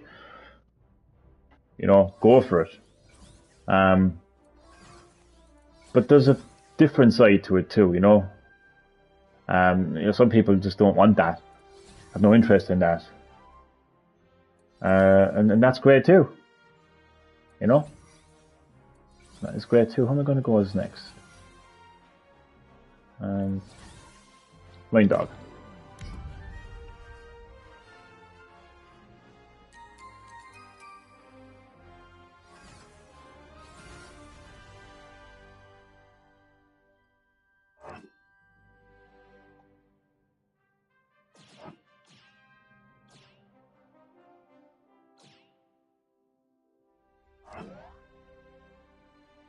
You know, go for it. But there's a different side to it too, you know. You know, some people just don't want that, have no interest in that, and that's great too. You know, that is great too. How am I going to go as next? Rain Dog.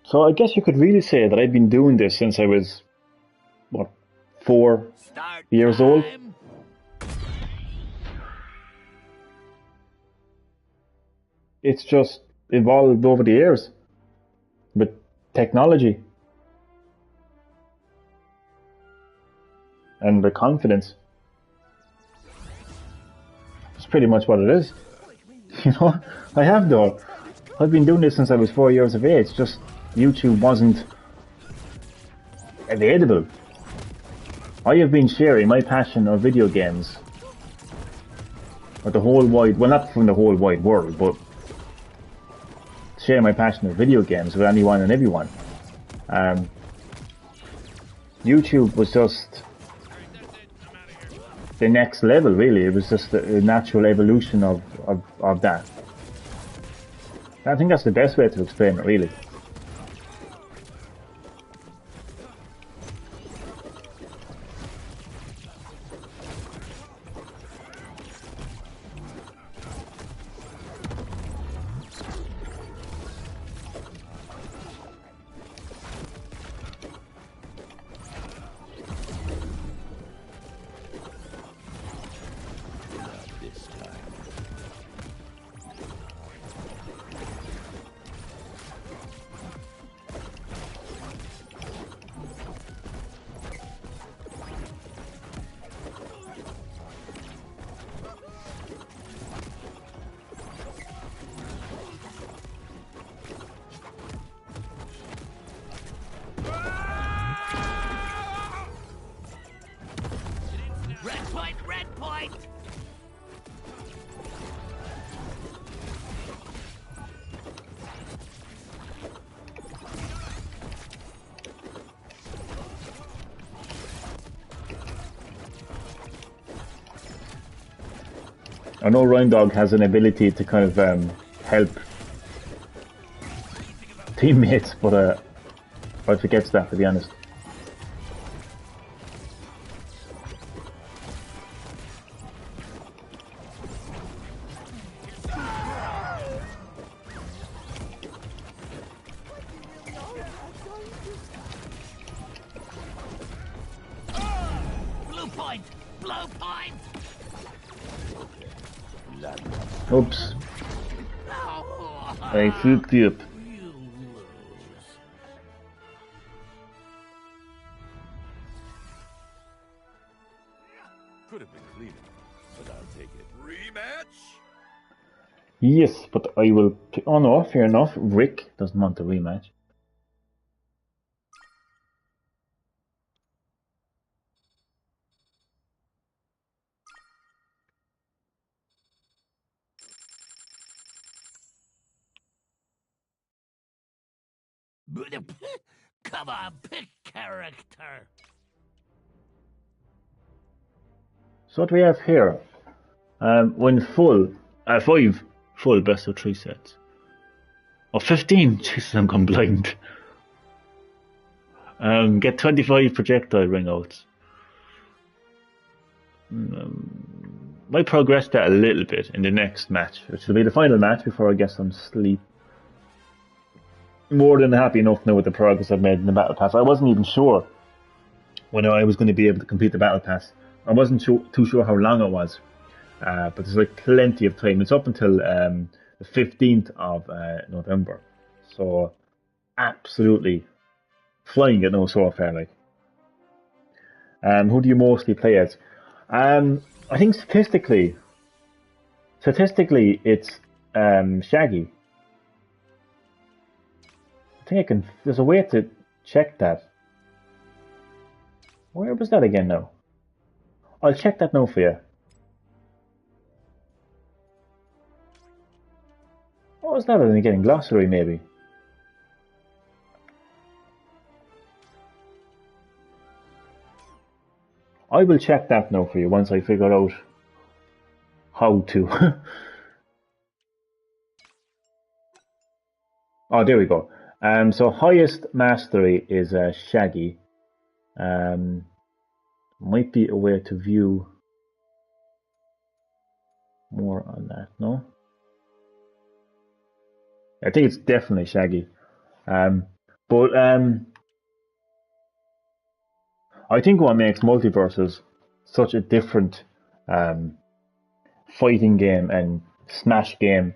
So I guess you could really say that I've been doing this since I was, what, 4 years old? It's just evolved over the years with technology and the confidence. It's pretty much what it is. You know, I have though. I've been doing this since I was 4 years of age. Just YouTube wasn't available. I have been sharing my passion of video games with the whole wide, well, not from the whole wide world, but sharing my passion of video games with anyone and everyone. YouTube was just the next level, really. It was just a natural evolution of that. I think that's the best way to explain it, really. point. I know Rhyme Dog has an ability to kind of help teammates, but I forget that, to be honest. Blue point! Blue point! Oops. I fucked you up. Could have been cleaner, but I'll take it. Rematch? Yes, but I will... Oh no, fair enough. Rick doesn't want the rematch. Come on, pick character. So what do we have here? When full... 5 full best of 3 sets. Or 15! Jesus, I'm gone blind. Get 25 projectile ring outs. Might progress that a little bit in the next match, which will be the final match before I get some sleep. More than happy enough now with the progress I've made in the Battle Pass. I wasn't even sure when I was going to be able to complete the Battle Pass. I wasn't too sure how long it was, but there's like plenty of time. It's up until the 15th of November, so absolutely flying it now so far. Like, who do you mostly play as? I think statistically, it's Shaggy. I think there's a way to check that. Where was that again now? I'll check that now for you. What was that again? Glossary maybe? I will check that now for you once I figure out how to. Oh, there we go. So highest mastery is Shaggy. Might be a way to view more on that, no? I think it's definitely Shaggy. But I think what makes MultiVersus such a different fighting game and smash game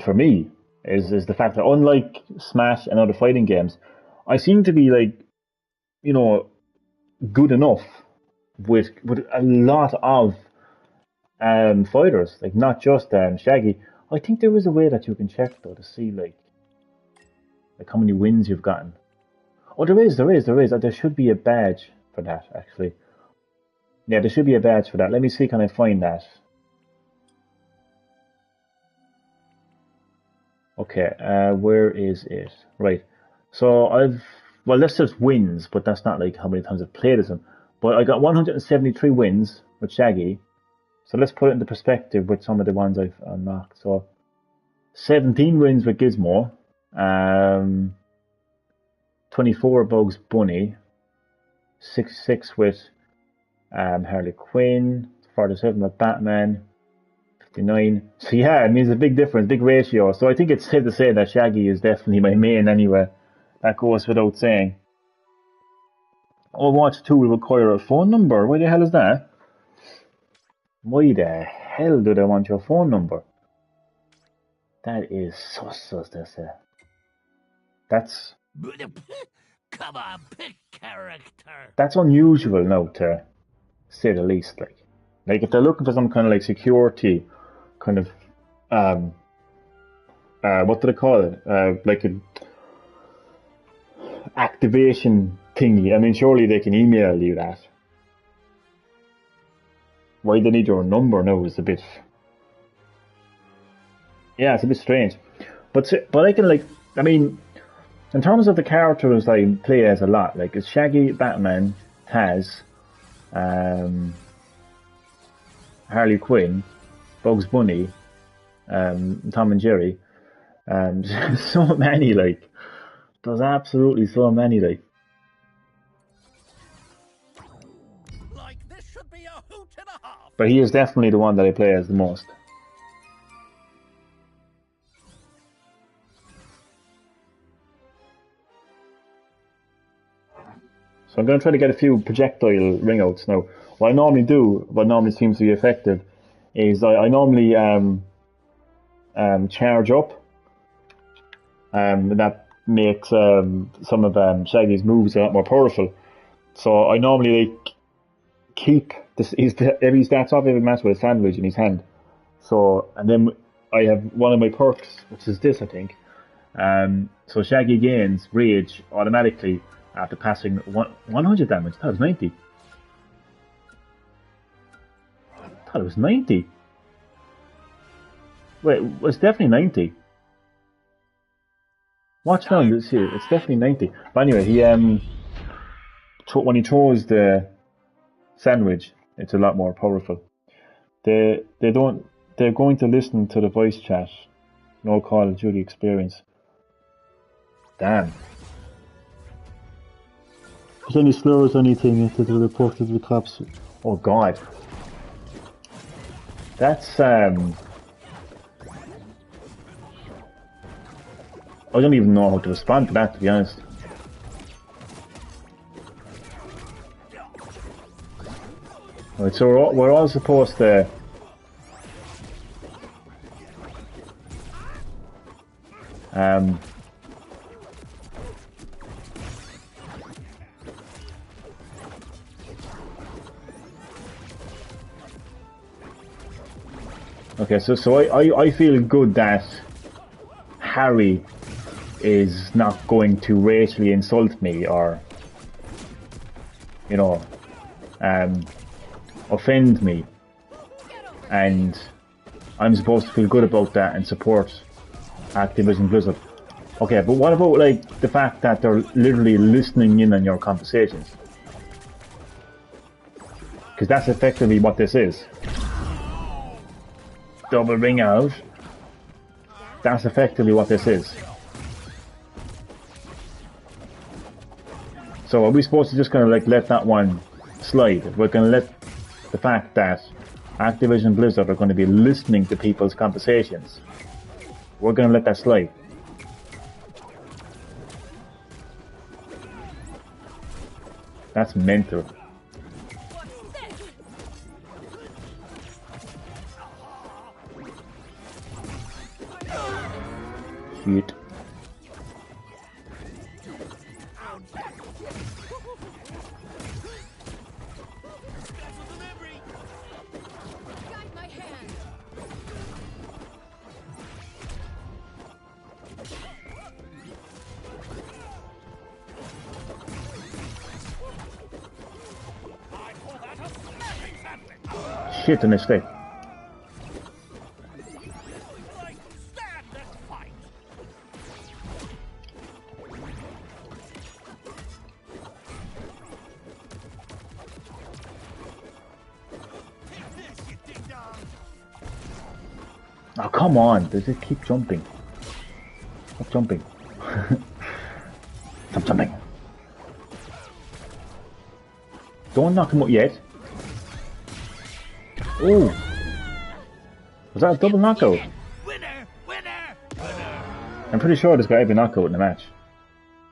for me is the fact that unlike Smash and other fighting games, I seem to be like, you know, good enough with a lot of fighters, like not just Shaggy. I think there is a way that you can check though to see like how many wins you've gotten. Oh, there is. There should be a badge for that actually. Yeah, there should be a badge for that. Let me see, can I find that? Okay, where is it? Right. So well, that's just wins, but that's not like how many times I've played as him. But I got 173 wins with Shaggy. So let's put it into perspective with some of the ones I've unlocked. So 17 wins with Gizmo, 24 Bugs Bunny, 6 with Harley Quinn, 47 with Batman, 59. So yeah, I mean, it's a big difference, big ratio. So I think it's safe to say that Shaggy is definitely my main anyway. That goes without saying. Overwatch 2 will require a phone number. Why the hell is that? Why the hell do they want your phone number? That is sus, they say. That's... Come on, pick character. That's unusual now, to say the least. Like if they're looking for some kind of like security, kind of, what do they call it? Like an activation thingy. I mean, surely they can email you that. why they need your number now is a bit. Yeah, it's a bit strange. But I can like, I mean, in terms of the characters I play as a lot, like it's Shaggy, Batman, Taz, Harley Quinn, Bugs Bunny, Tom and Jerry. So many, like there's absolutely so many, like. Like this should be a hoot and a half. But he is definitely the one that I play as the most. So I'm going to try to get a few projectile ring outs now. What I normally do, what normally seems to be effective, is I normally charge up. That makes some of Shaggy's moves a lot more powerful. So I normally like keep this. Every starts off every match with a sandwich in his hand. So and then I have one of my perks, which is this, I think. So Shaggy gains rage automatically after passing 100 damage. I thought it was 90. I thought it was 90. Wait, it's definitely 90. Watch now, let's see. It's definitely 90. But anyway, he when he throws the sandwich, it's a lot more powerful. They're going to listen to the voice chat. No Call of Duty experience. Damn. If any slurs or anything into the report to the cops. Oh god. That's I don't even know how to respond to that, to be honest. Right, so we're all supposed to okay, so I feel good that Harry is not going to racially insult me or, you know, offend me, and I'm supposed to feel good about that and support Activision Blizzard. Okay, but what about like the fact that they're literally listening in on your conversations? Because that's effectively what this is. Double ring out. That's effectively what this is. So are we supposed to just kind of like let that one slide? We're going to let the fact that Activision Blizzard are going to be listening to people's conversations. We're going to let that slide. That's mental. Shit. Guide my hand. I call that a snapping sandwich. Shit, a mistake. Like stand and fight. Take this, you ding dong. Oh, come on. Does it keep jumping? Stop jumping. Stop jumping. Don't knock him out yet. Oh. Was that a double knockout? Winner, winner, winner. I'm pretty sure there's got every knockout in the match.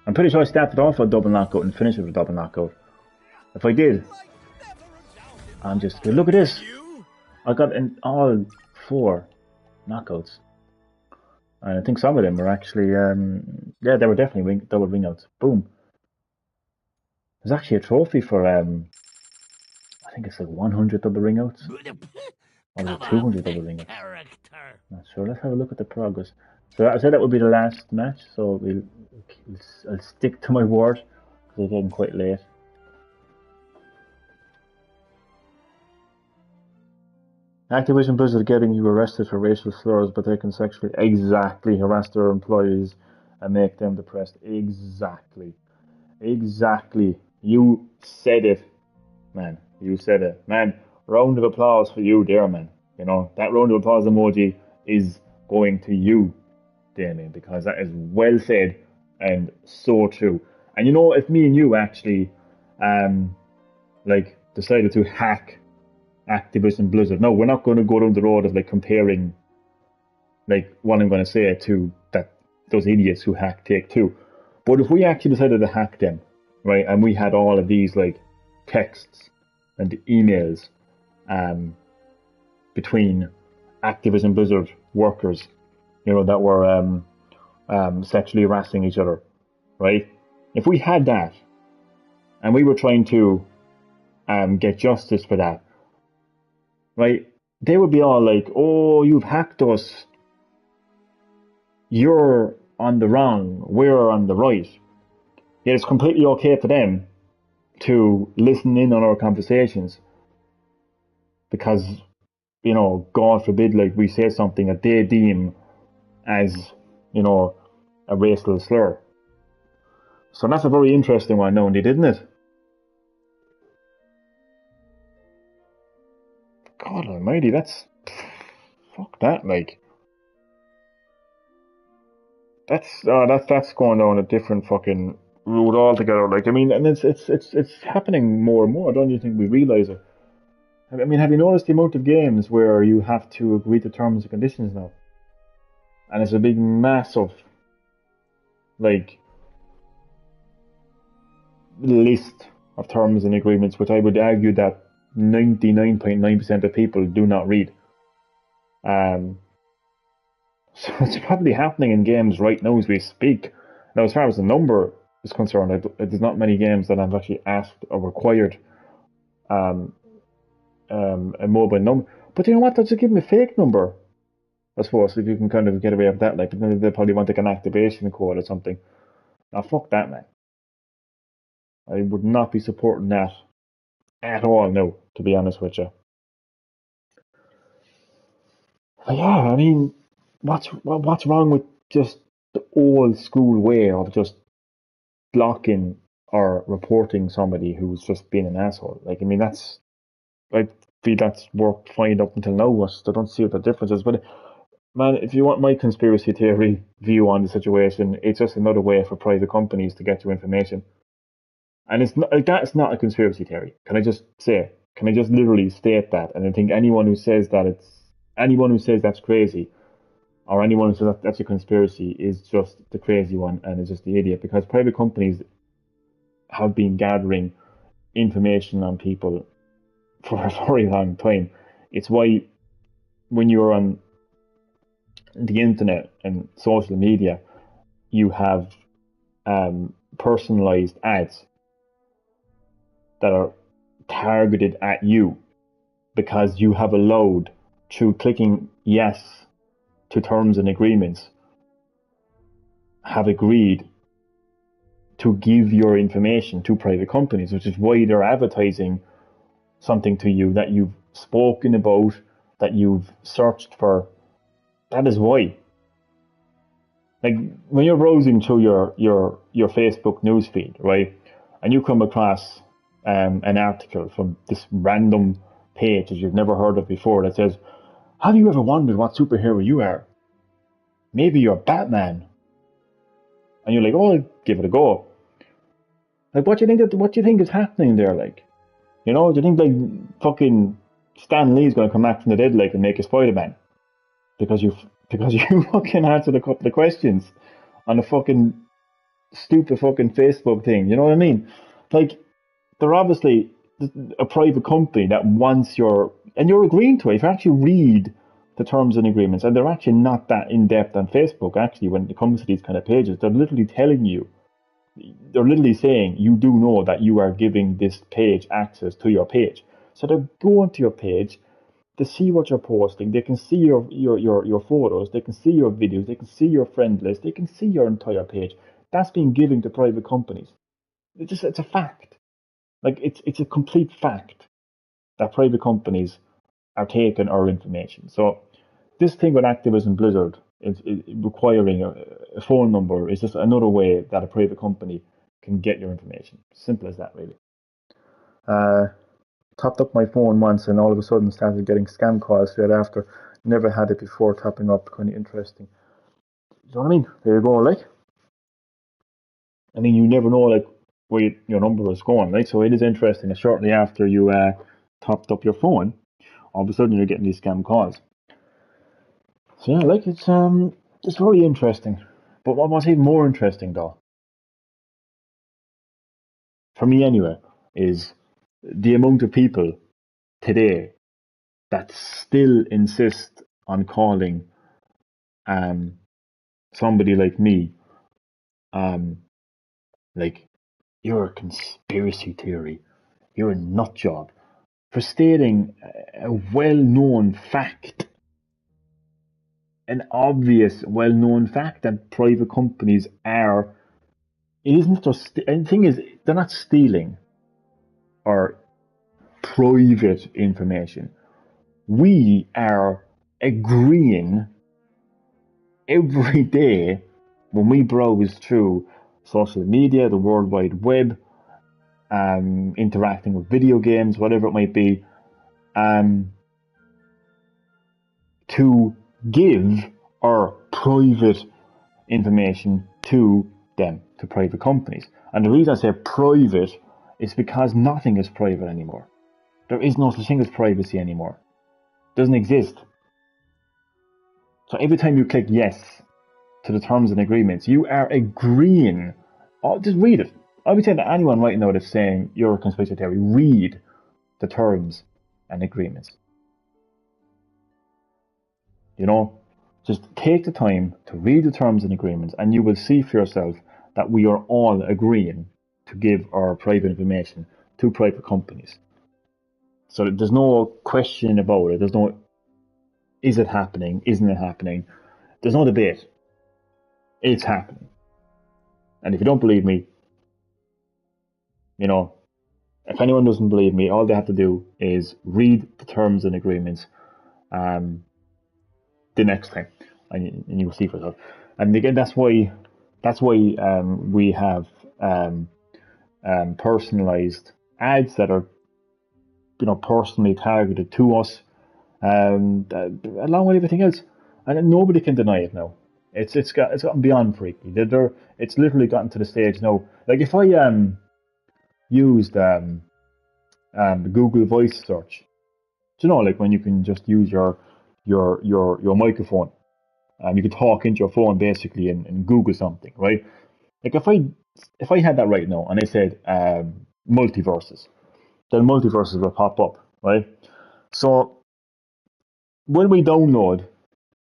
I'm pretty sure I started off with a double knockout and finished with a double knockout. If I did, Like never a doubt in I'm just... Look at this. you. I got in all 4 knockouts. And I think some of them were actually... yeah, they were definitely double ring outs. Boom. There's actually a trophy for... I think it's like 100 double ring outs. Or was it 200 double ring outs? Character. Not sure. Let's have a look at the progress. So I said that would be the last match. So I'll stick to my word because it's getting quite late. Activision Blizzard getting you arrested for racial slurs, but they can sexually exactly harass their employees and make them depressed. Exactly. Exactly. You said it, man. You said it. Man, round of applause for you there, man. You know, that round of applause emoji is going to you, Damien, because that is well said and so true. And you know, if me and you actually, like, decided to hack Activision Blizzard, no, we're not going to go down the road of like comparing, like, what I'm going to say to that those idiots who hack Take Two. But if we actually decided to hack them, right, and we had all of these like texts and emails between Activision Blizzard workers, you know, that were sexually harassing each other, right? If we had that, and we were trying to get justice for that, right? They would be all like, "Oh, you've hacked us. You're on the wrong. We're on the right." Yet it's completely okay for them to listen in on our conversations because, you know, God forbid, like, we say something that they deem as, you know, a racial slur. So that's a very interesting one now, indeed, isn't it? God almighty, that's... Fuck that, like... That's going down a different fucking route altogether. Like, I mean, and it's happening more and more. I don't even think we realise it. I mean, have you noticed the amount of games where you have to agree to terms and conditions now? And it's a big, massive, like, list of terms and agreements, which I would argue that 99.9% of people do not read. So it's probably happening in games right now as we speak. Now, as far as the number is concerned, there's not many games that I've actually asked or required a mobile number. But you know what? They'll just give them a fake number, I suppose, if you can kind of get away with that. Like, they probably want like an activation code or something. Now, fuck that, man. I would not be supporting that at all, no, to be honest with you. But yeah, I mean, what's wrong with just the old school way of just blocking or reporting somebody who's just being an asshole? Like, I mean, I feel that's worked fine up until now. I don't see what the difference is. But man, if you want my conspiracy theory view on the situation, it's just another way for private companies to get your information. And it's not like that's not a conspiracy theory. Can I just say? Can I just literally state that? And I think anyone who says that's crazy, or anyone who says that's a conspiracy, is just the crazy one and is just the idiot. Because private companies have been gathering information on people for a very long time. It's why when you're on the internet and social media, you have personalized ads that are targeted at you because you have allowed, through clicking yes to terms and agreements, have agreed to give your information to private companies, which is why they're advertising something to you that you've spoken about, that you've searched for. That is why. Like, when you're browsing through your Facebook newsfeed, right, and you come across an article from this random page that you've never heard of before that says, "Have you ever wondered what superhero you are? Maybe you're Batman." And you're like, "Oh, I'll give it a go." Like, what do you think is happening there? Like, you know, do you think like fucking Stan Lee's gonna come back from the dead like and make a Spider-Man because you fucking answered a couple of questions on a fucking stupid fucking Facebook thing? You know what I mean? Like, they're obviously a private company that wants and you're agreeing to it. If you actually read the terms and agreements, and they're actually not that in depth on Facebook, actually, when it comes to these kind of pages, they're literally saying, you do know that you are giving this page access to your page. So they're going to your page to see what you're posting. They can see your photos, they can see your videos, they can see your friend list, they can see your entire page. That's being given to private companies. It's a fact. Like, it's a complete fact that private companies are taking our information. So this thing with Activision Blizzard is requiring a phone number is just another way that a private company can get your information. Simple as that, really. Topped up my phone once and all of a sudden started getting scam calls straight after. Never had it before topping up. Kind of interesting. You know what I mean? There you go, like. I mean, you never know, like, where your number is going, right? So it is interesting that shortly after you topped up your phone, all of a sudden you're getting these scam calls. So yeah, like it's very interesting. But what's even more interesting though, for me anyway, is the amount of people today that still insist on calling somebody like me like you're a conspiracy theory, you're a nut job, for stating a well-known fact, an obvious well-known fact that private companies are. It isn't just. And the thing is, they're not stealing our private information. We are agreeing every day when we browse through social media, the World Wide Web, interacting with video games, whatever it might be, to give our private information to them, to private companies. And the reason I say private is because nothing is private anymore. There is no such thing as privacy anymore. It doesn't exist. So every time you click yes to the terms and agreements, you are agreeing. Oh, just read it. I would say to anyone right now that's saying you're a conspiracy theory, read the terms and agreements. You know, just take the time to read the terms and agreements, and you will see for yourself that we are all agreeing to give our private information to private companies. So there's no question about it. There's no, is it happening? Isn't it happening? There's no debate. It's happening. And if you don't believe me, you know, if anyone doesn't believe me, all they have to do is read the terms and agreements the next time, and you will see for yourself. And again, that's why we have personalized ads that are, you know, personally targeted to us, along with everything else, and nobody can deny it now. It's gotten beyond freaky. It's literally gotten to the stage now. Like if I used the Google Voice search, do you know, like when you can just use your microphone and you can talk into your phone basically and Google something, right? Like if I had that right now and I said MultiVersus, then MultiVersus will pop up, right? So when we download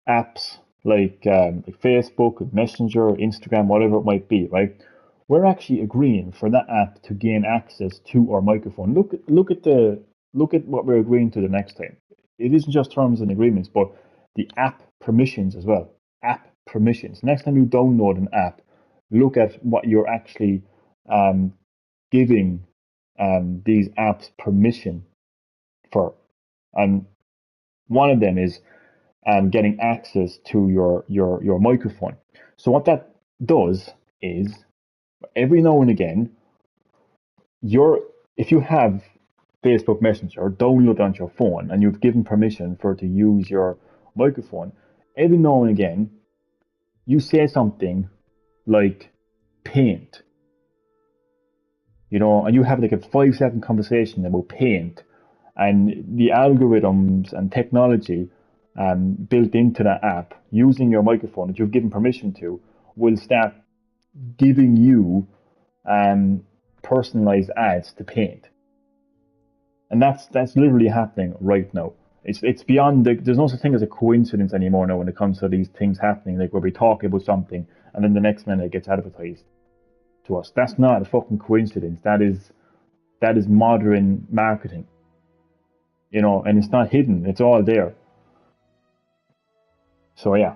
apps like Facebook, Messenger, Instagram, whatever it might be, right? We're actually agreeing for that app to gain access to our microphone. Look at what we're agreeing to the next time. It isn't just terms and agreements, but the app permissions as well. App permissions. Next time you download an app, look at what you're actually giving these apps permission for. And one of them is getting access to your microphone. So what that does is every now and again, if you have Facebook Messenger downloaded onto your phone and you've given permission for it to use your microphone, every now and again, you say something like paint, you know, and you have like a 5-second conversation about paint, and the algorithms and technology built into that app using your microphone that you've given permission to will start giving you personalized ads to paint. And that's literally happening right now. It's beyond there's no such thing as a coincidence anymore now when it comes to these things happening, like where we talk about something and then the next minute it gets advertised to us. That's not a fucking coincidence. That is modern marketing. You know, and it's not hidden, it's all there. So yeah.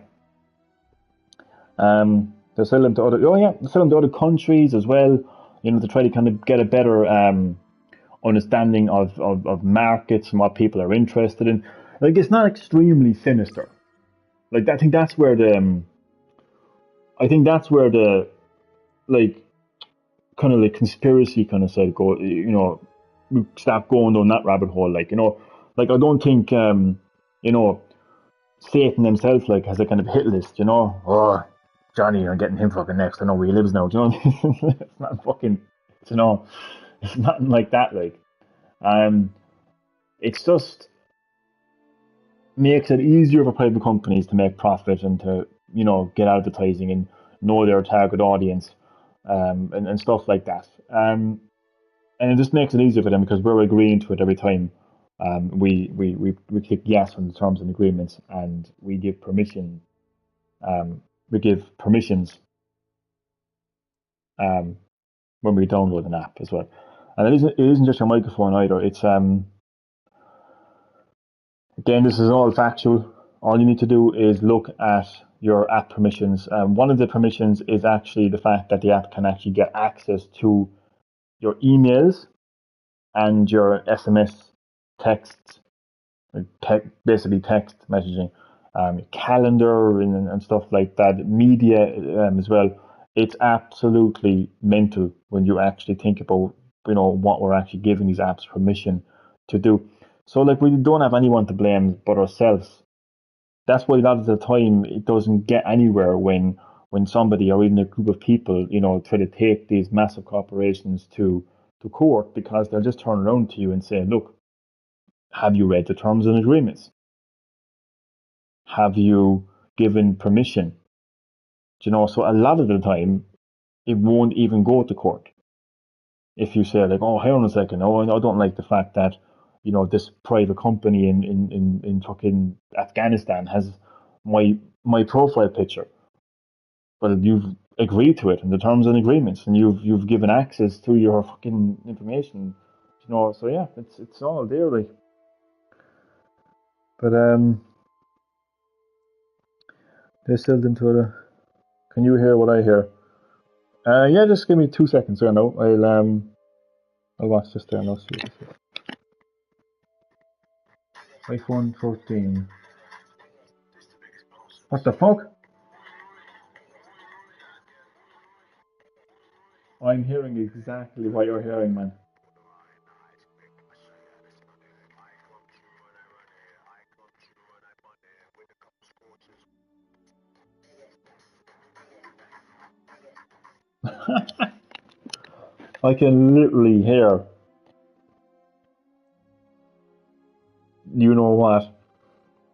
They're selling to other countries as well, you know, to try to kind of get a better understanding of markets and what people are interested in. Like, it's not extremely sinister. Like, I think that's where the like kind of like conspiracy kind of side go. We start going down that rabbit hole. Like, like I don't think you know Satan himself like has a kind of hit list. Oh, Johnny, you're getting him fucking next. I know where he lives now. Do you know? It's not fucking. It's nothing like that. Like, it's just makes it easier for private companies to make profit and to get advertising and know their target audience, and stuff like that. And it just makes it easier for them because we're agreeing to it every time. We click yes on the terms and agreements, and we give permission. We give permissions when we download an app as well. And it isn't just your microphone either. It's again, this is all factual. All you need to do is look at your app permissions. One of the permissions is actually the fact that the app can actually get access to your emails and your SMS texts, basically text messaging, calendar and stuff like that, media as well. It's absolutely mental when you actually think about what we're actually giving these apps permission to do. So like we don't have anyone to blame but ourselves. That's why a lot of the time it doesn't get anywhere when somebody or even a group of people try to take these massive corporations to court, because they'll just turn around to you and say, look, have you read the terms and agreements? Have you given permission? So a lot of the time it won't even go to court. If you say like, oh, hang on a second, oh, I don't like the fact that this private company in fucking Afghanistan has my profile picture. Well, you've agreed to it in the terms and agreements, and you've given access to your fucking information. So yeah, it's all there, like. But they still didn't can you hear what I hear? Yeah, just give me 2 seconds there now. I'll watch this there now. See what this is. iPhone 14. What the fuck? I'm hearing exactly what you're hearing, man. I can literally hear. You know what?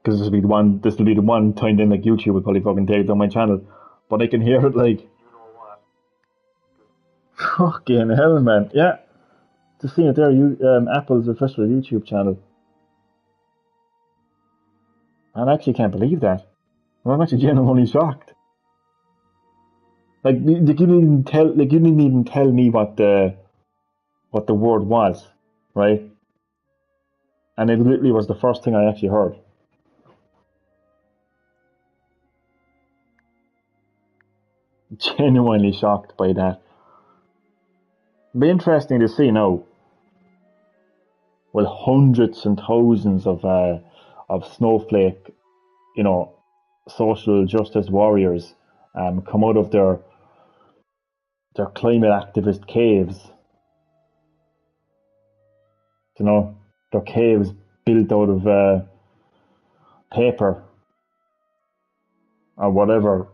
Because this will be the one. This will be the one time then like YouTube will probably fucking take down my channel. But I can hear it like. Fucking hell, man. Yeah. Just seeing it there. Apple's official YouTube channel. I actually can't believe that. I'm actually genuinely shocked. Like you didn't even tell me what the word was, right? And it literally was the first thing I actually heard. Genuinely shocked by that. It'll be interesting to see now. Well, hundreds and thousands of snowflake, social justice warriors, come out of their climate activist caves. Their caves built out of paper or whatever,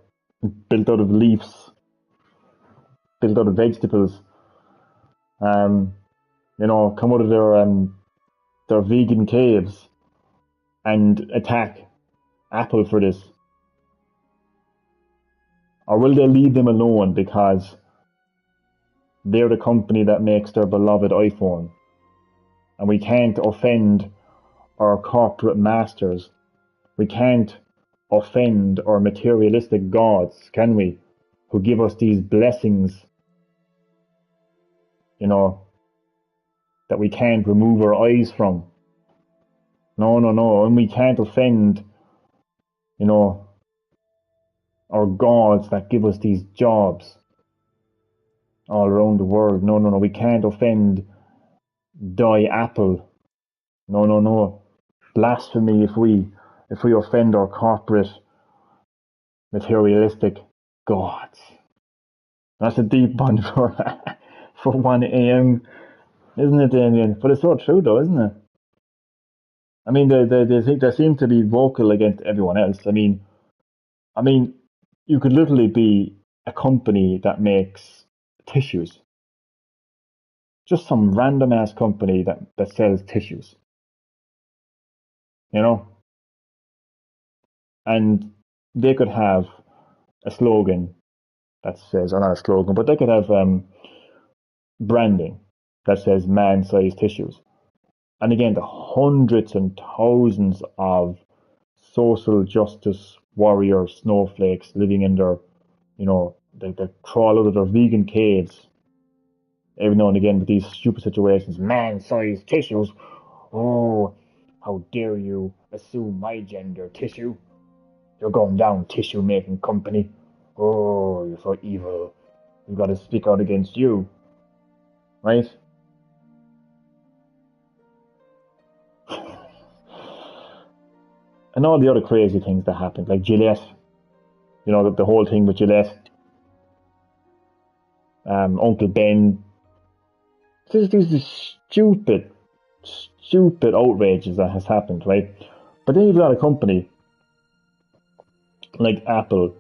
built out of leaves, built out of vegetables. Come out of their vegan caves and attack Apple for this. Or will they leave them alone because they're the company that makes their beloved iPhone, and we can't offend our corporate masters? We can't offend our materialistic gods, can we? Who give us these blessings, that we can't remove our eyes from. No. And we can't offend, our gods that give us these jobs all around the world. No. We can't offend Die Apple. No, no, no. Blasphemy if we offend our corporate materialistic gods. That's a deep one for for 1 a.m. Isn't it, Damien? But it's so true though, isn't it? I mean, they think they seem to be vocal against everyone else. I mean, you could literally be a company that makes tissues. Just some random ass company that sells tissues. You know? And they could have a slogan that says, or not a slogan, but they could have branding that says man-sized tissues. And again, the hundreds and thousands of social justice warrior snowflakes living in their, they crawl out of their vegan caves every now and again with these stupid situations. Man-sized tissues. Oh, how dare you assume my gender, tissue? You're going down, tissue making company. Oh, you're so evil. We've got to speak out against you. Right? And all the other crazy things that happened, like Gillette. The whole thing with Gillette. Uncle Ben. These stupid outrages that has happened, right? But then you've got a company like Apple,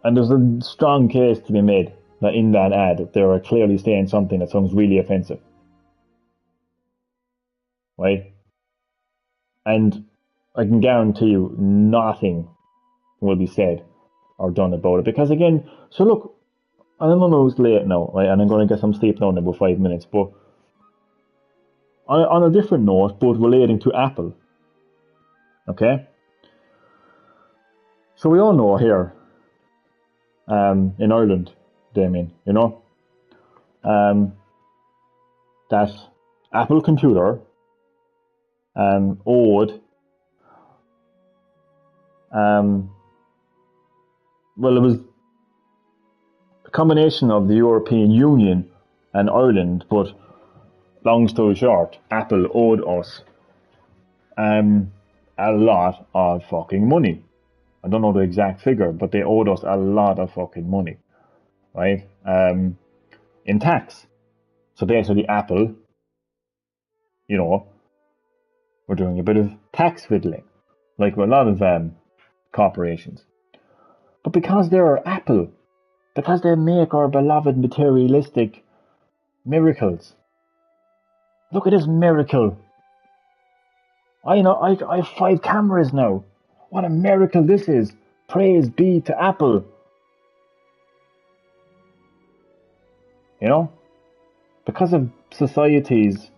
and there's a strong case to be made that in that ad they are clearly saying something that sounds really offensive, right? And I can guarantee you nothing will be said or done about it, because again, so look, I don't know it's late now, right? And I'm going to get some sleep now in about 5 minutes, but on a different note, but relating to Apple, okay? So we all know here, in Ireland, Damien, that Apple Computer owed, well, it was a combination of the European Union and Ireland, but long story short, Apple owed us a lot of fucking money. I don't know the exact figure, but they owed us a lot of fucking money, right? In tax. So basically, Apple, we're doing a bit of tax fiddling, like with a lot of corporations. But because they're Apple, because they make our beloved materialistic miracles. Look at this miracle. I have 5 cameras now. What a miracle this is. Praise be to Apple. Because of society's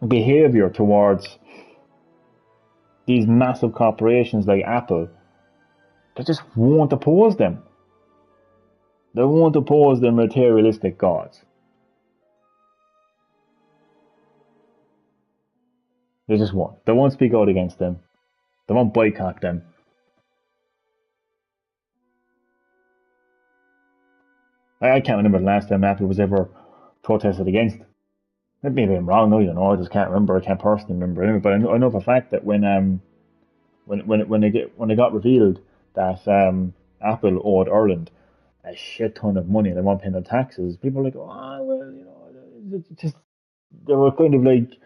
behavior towards these massive corporations like Apple, they just won't oppose them. They won't oppose their materialistic gods. They just won't. They won't speak out against them. They won't boycott them. I can't remember the last time Apple was ever protested against. Maybe I'm wrong, I just can't remember. I can't personally remember anyway. But I know for a fact that when it got revealed that Apple owed Ireland a shit ton of money and they weren't paying their taxes, people were like, oh well, just they were kind of like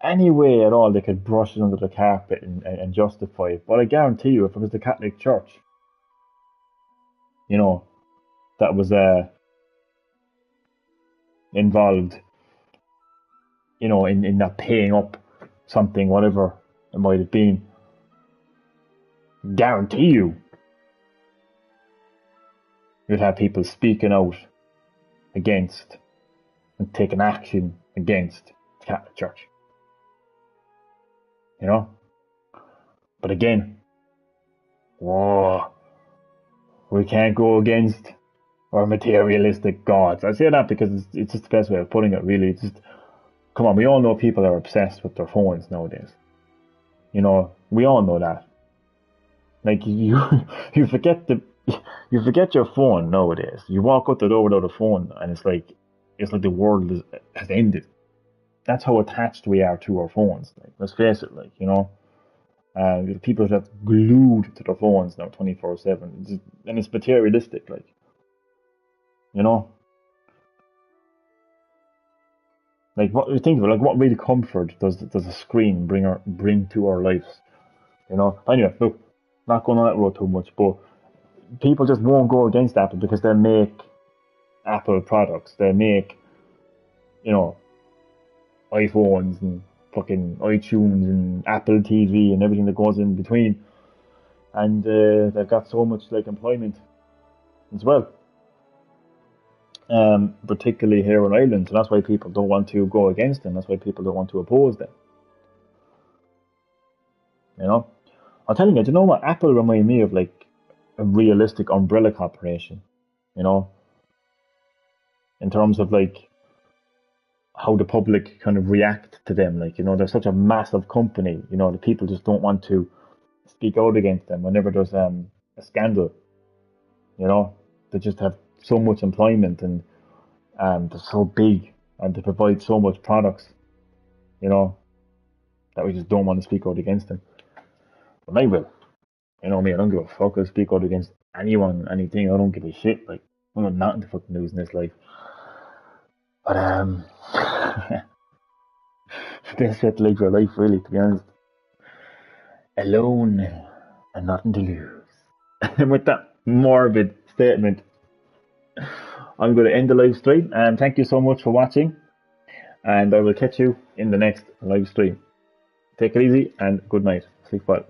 any way at all they could brush it under the carpet and justify it. But I guarantee you, if it was the Catholic Church, that was involved, in not paying up something, whatever it might have been, guarantee you'd have people speaking out against and taking action against the Catholic Church. But again, we can't go against our materialistic gods. I say that because it's just the best way of putting it, really. It's just, come on, we all know people are obsessed with their phones nowadays. We all know that. Like, you forget you forget your phone nowadays. You walk out the door without a phone, and it's like the world has ended. That's how attached we are to our phones. Like, let's face it, like, people are just glued to their phones now, 24/7, and it's materialistic, like, you know, like what you think of it, like what real comfort does a screen bring to our lives, you know? Anyway, look, not going on that road too much, but people just won't go against Apple because they make Apple products. They make, you know, iPhones and fucking iTunes and Apple TV and everything that goes in between, and they've got so much like employment as well, particularly here in Ireland. So that's why people don't want to go against them. That's why people don't want to oppose them. You know, I'm telling you, do you know what? Apple remind me of like a realistic umbrella corporation. You know, in terms of like how the public kind of react to them. Like, you know, they're such a massive company. You know, the people just don't want to speak out against them whenever there's a scandal. You know, they just have so much employment, and they're so big, and they provide so much products. You know, that we just don't want to speak out against them. But I will. You know me, I don't give a fuck. I'll speak out against anyone, anything. I don't give a shit. Like, I'm not nothing to fucking lose in this life. But best way to live your life, really, to be honest. Alone and nothing to lose. And with that morbid statement, I'm going to end the live stream. And thank you so much for watching. And I will catch you in the next live stream. Take it easy and good night. Sleep well.